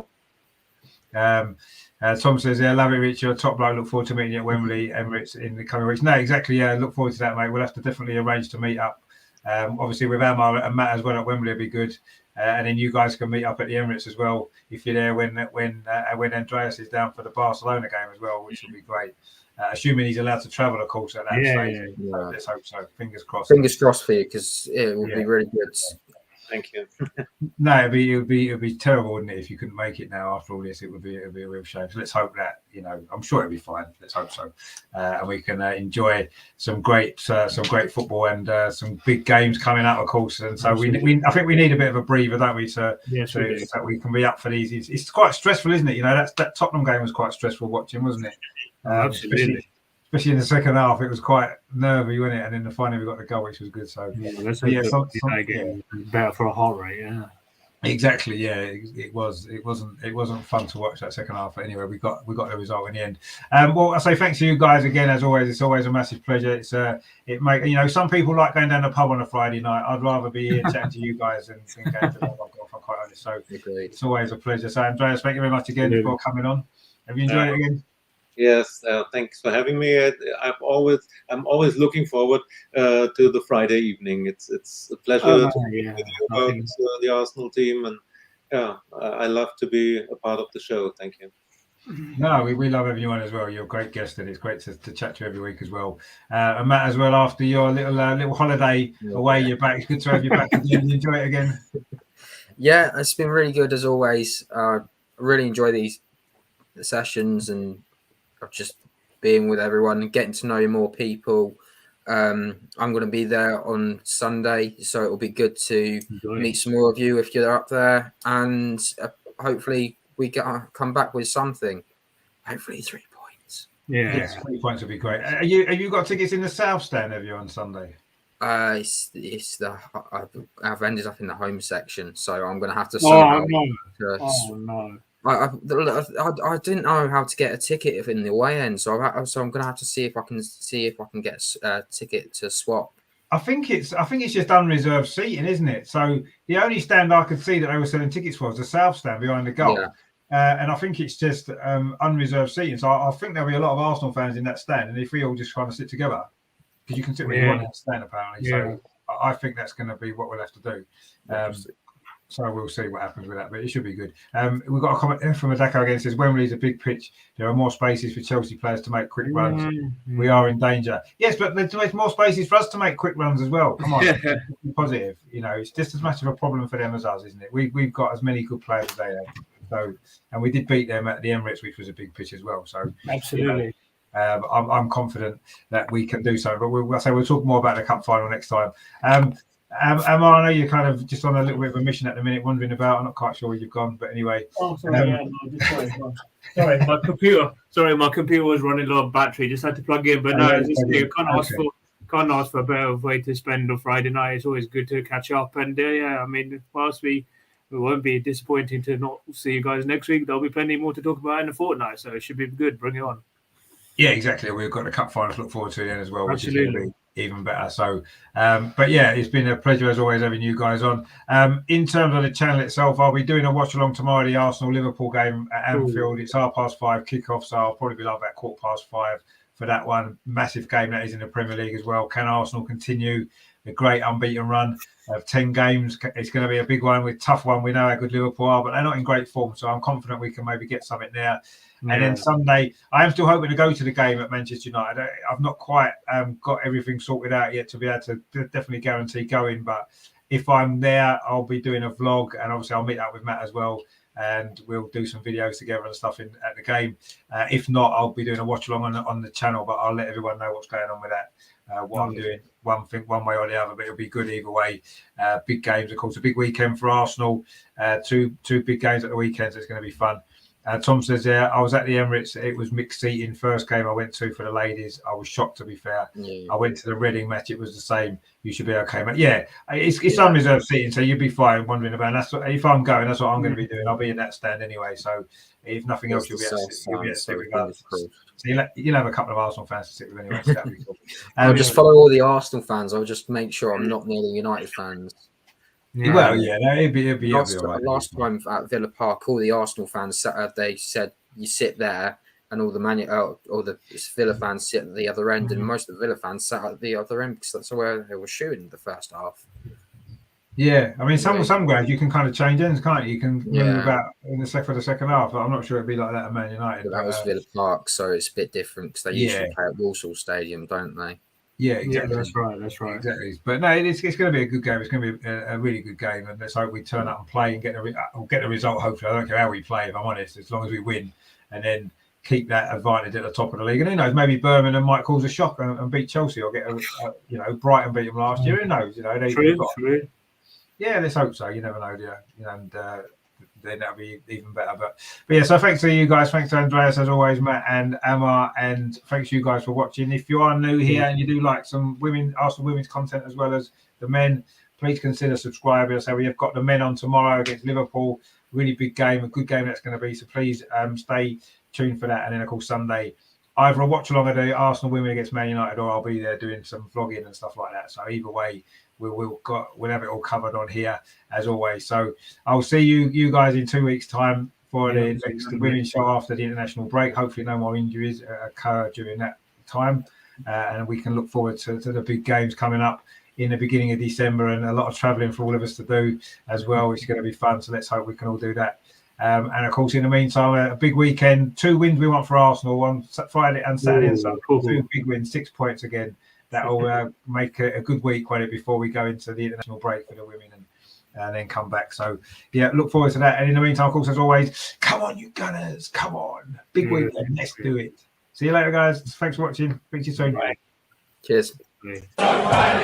more. Tom says, love it, Rich. You're a top bloke. Look forward to meeting you at Wembley Emirates in the coming weeks. No, exactly. Yeah, look forward to that, mate. We'll have to definitely arrange to meet up. Obviously, with Amar and Matt as well at Wembley, it'd be good. And then you guys can meet up at the Emirates as well if you're there when Andreas is down for the Barcelona game as well, which will be great. Assuming he's allowed to travel, of course, at that stage. Yeah. Let's hope so. Fingers crossed. Fingers crossed for you, because it will be really good. Thank you. No, it'd be terrible, wouldn't it, if you couldn't make it now after all this? It would be a real shame. So let's hope that I'm sure it'll be fine. Let's hope so, and we can enjoy some great football and some big games coming up, of course. And so I think we need a bit of a breather, don't we? So we can be up for these. It's quite stressful, isn't it? That Tottenham game was quite stressful watching, wasn't it? Absolutely. Especially in the second half, it was quite nervy, wasn't it? And then finally we got the goal, which was good. So better for a heart rate. Yeah, exactly. Yeah, it wasn't fun to watch that second half. But anyway, we got the result in the end. Well, I say thanks to you guys again as always. It's always a massive pleasure. It's some people like going down the pub on a Friday night. I'd rather be here chatting to you guys than going to the pub, if I'm quite honest. So it's always a pleasure. So Andreas, thank you very much again for coming on. Have you enjoyed it again? Yes, thanks for having me. I'm always looking forward to the Friday evening. It's a pleasure to be with you about the Arsenal team, and I love to be a part of the show. Thank you. No, we love everyone as well. You're a great guest, and it's great to chat to you every week as well. And Matt as well. After your little holiday away, you're back. It's good to have you back again. You enjoy it again? Yeah, it's been really good as always. I really enjoy these sessions and just being with everyone and getting to know more people. I'm going to be there on Sunday, so it'll be good to meet some more of you if you're up there, and hopefully we come back with something. Hopefully 3 points. Yeah, 3 points would be great. Have you got tickets in the South Stand? Have you on Sunday? I've ended up in the home section, so I'm going to have to. No. I didn't know how to get a ticket in the away end, so I'm going to have to see if I can get a ticket to swap. I think it's just unreserved seating, isn't it? So the only stand I could see that they were selling tickets for was the South Stand behind the goal, and I think it's just unreserved seating. So I think there'll be a lot of Arsenal fans in that stand, and if we all just try to sit together, because you can sit where you want in the stand apparently. So I think that's going to be what we'll have to do. So we'll see what happens with that, but it should be good. We've got a comment from Adako again. Says Wembley's a big pitch. There are more spaces for Chelsea players to make quick runs. We are in danger. Yes, but there's more spaces for us to make quick runs as well. Come on, be positive. It's just as much of a problem for them as us, isn't it? We've got as many good players as they have. So, and we did beat them at the Emirates, which was a big pitch as well. So absolutely. I'm confident that we can do so. But we'll talk more about the cup final next time. Emma, I know you're kind of just on a little bit of a mission at the minute, wandering about. I'm not quite sure where you've gone, but anyway. Oh, sorry, sorry, my computer was running low on battery. Just had to plug in, but no, can't ask for a better way to spend a Friday night. It's always good to catch up, and I mean, whilst we won't be disappointing to not see you guys next week, there'll be plenty more to talk about in a fortnight, so it should be good. Bring it on. Yeah, exactly. We've got the cup final to look forward to then as well, which is going to be even better. So, but yeah, it's been a pleasure as always having you guys on. In terms of the channel itself, I'll be doing a watch along tomorrow, the Arsenal-Liverpool game at Anfield. It's 5:30 kickoff, so I'll probably be like about 5:15 for that one. Massive game that is in the Premier League as well. Can Arsenal continue the great unbeaten run of 10 games? It's going to be a big one, with tough one. We know how good Liverpool are, but they're not in great form, so I'm confident we can maybe get something there. And then Sunday, I am still hoping to go to the game at Manchester United. I've not quite got everything sorted out yet to be able to definitely guarantee going. But if I'm there, I'll be doing a vlog, and obviously I'll meet up with Matt as well, and we'll do some videos together and stuff at the game. If not, I'll be doing a watch along on the channel, but I'll let everyone know what's going on with that. What I'm doing, one way or the other, but it'll be good either way. Big games, of course, a big weekend for Arsenal. Two big games at the weekend, so it's going to be fun. Tom says, I was at the Emirates. It was mixed seating. First game I went to for the ladies. I was shocked, to be fair. I went to the Reading match. It was the same. You should be okay, mate. Yeah, it's unreserved seating, so you'll be fine wondering about. If I'm going, that's what I'm going to be doing. I'll be in that stand anyway. So if nothing else, you'll be able to sit with us. So you'll have a couple of Arsenal fans to sit with anyway. So that'll be cool. I'll just follow all the Arsenal fans. I'll just make sure I'm not near the United fans. Well, yeah, no, it'd be last right. time at Villa Park, all the Arsenal fans they said you sit there, and all the Villa fans sit at the other end, and most of the Villa fans sat at the other end because that's where they were shooting the first half. Yeah, I mean, some grounds you can kind of change ends, can't you? You can move about for the second half, but I'm not sure it'd be like that at Man United. But that was Villa Park, so it's a bit different because they usually play at Walsall Stadium, don't they? Yeah, exactly. Yeah, that's right. Exactly. But no, it's going to be a good game. It's going to be a really good game, and let's hope we turn up and play and get the result. Hopefully, I don't care how we play, if I'm honest, as long as we win, and then keep that advantage at the top of the league. And who knows, maybe Birmingham might cause a shock and beat Chelsea, or get Brighton beat them last year. Who knows? True. Yeah, let's hope so. You never know, do you? And then that'll be even better. But yeah, so thanks to you guys. Thanks to Andreas, as always, Matt and Emma. And thanks to you guys for watching. If you are new here and you do like some Arsenal women's content as well as the men, please consider subscribing. So we have got the men on tomorrow against Liverpool. Really big game, a good game that's going to be. So please stay tuned for that. And then, of course, Sunday, either a watch along of the Arsenal women against Man United, or I'll be there doing some vlogging and stuff like that. So either way, we'll have it all covered on here as always. So I'll see you guys in 2 weeks' time for the next women's show after the international break. Hopefully, no more injuries occur during that time, and we can look forward to the big games coming up in the beginning of December, and a lot of travelling for all of us to do as well, which is going to be fun. So let's hope we can all do that. And of course, in the meantime, a big weekend. 2 wins we want for Arsenal on Friday and Saturday, and Sunday. 2 big wins, 6 points again. That will make a good week before we go into the international break for the women and then come back. So, yeah, look forward to that. And in the meantime, of course, as always, come on, you Gunners. Come on. Big weekend. Let's do it. See you later, guys. Thanks for watching. Speak to you soon. Bye. Cheers. Bye.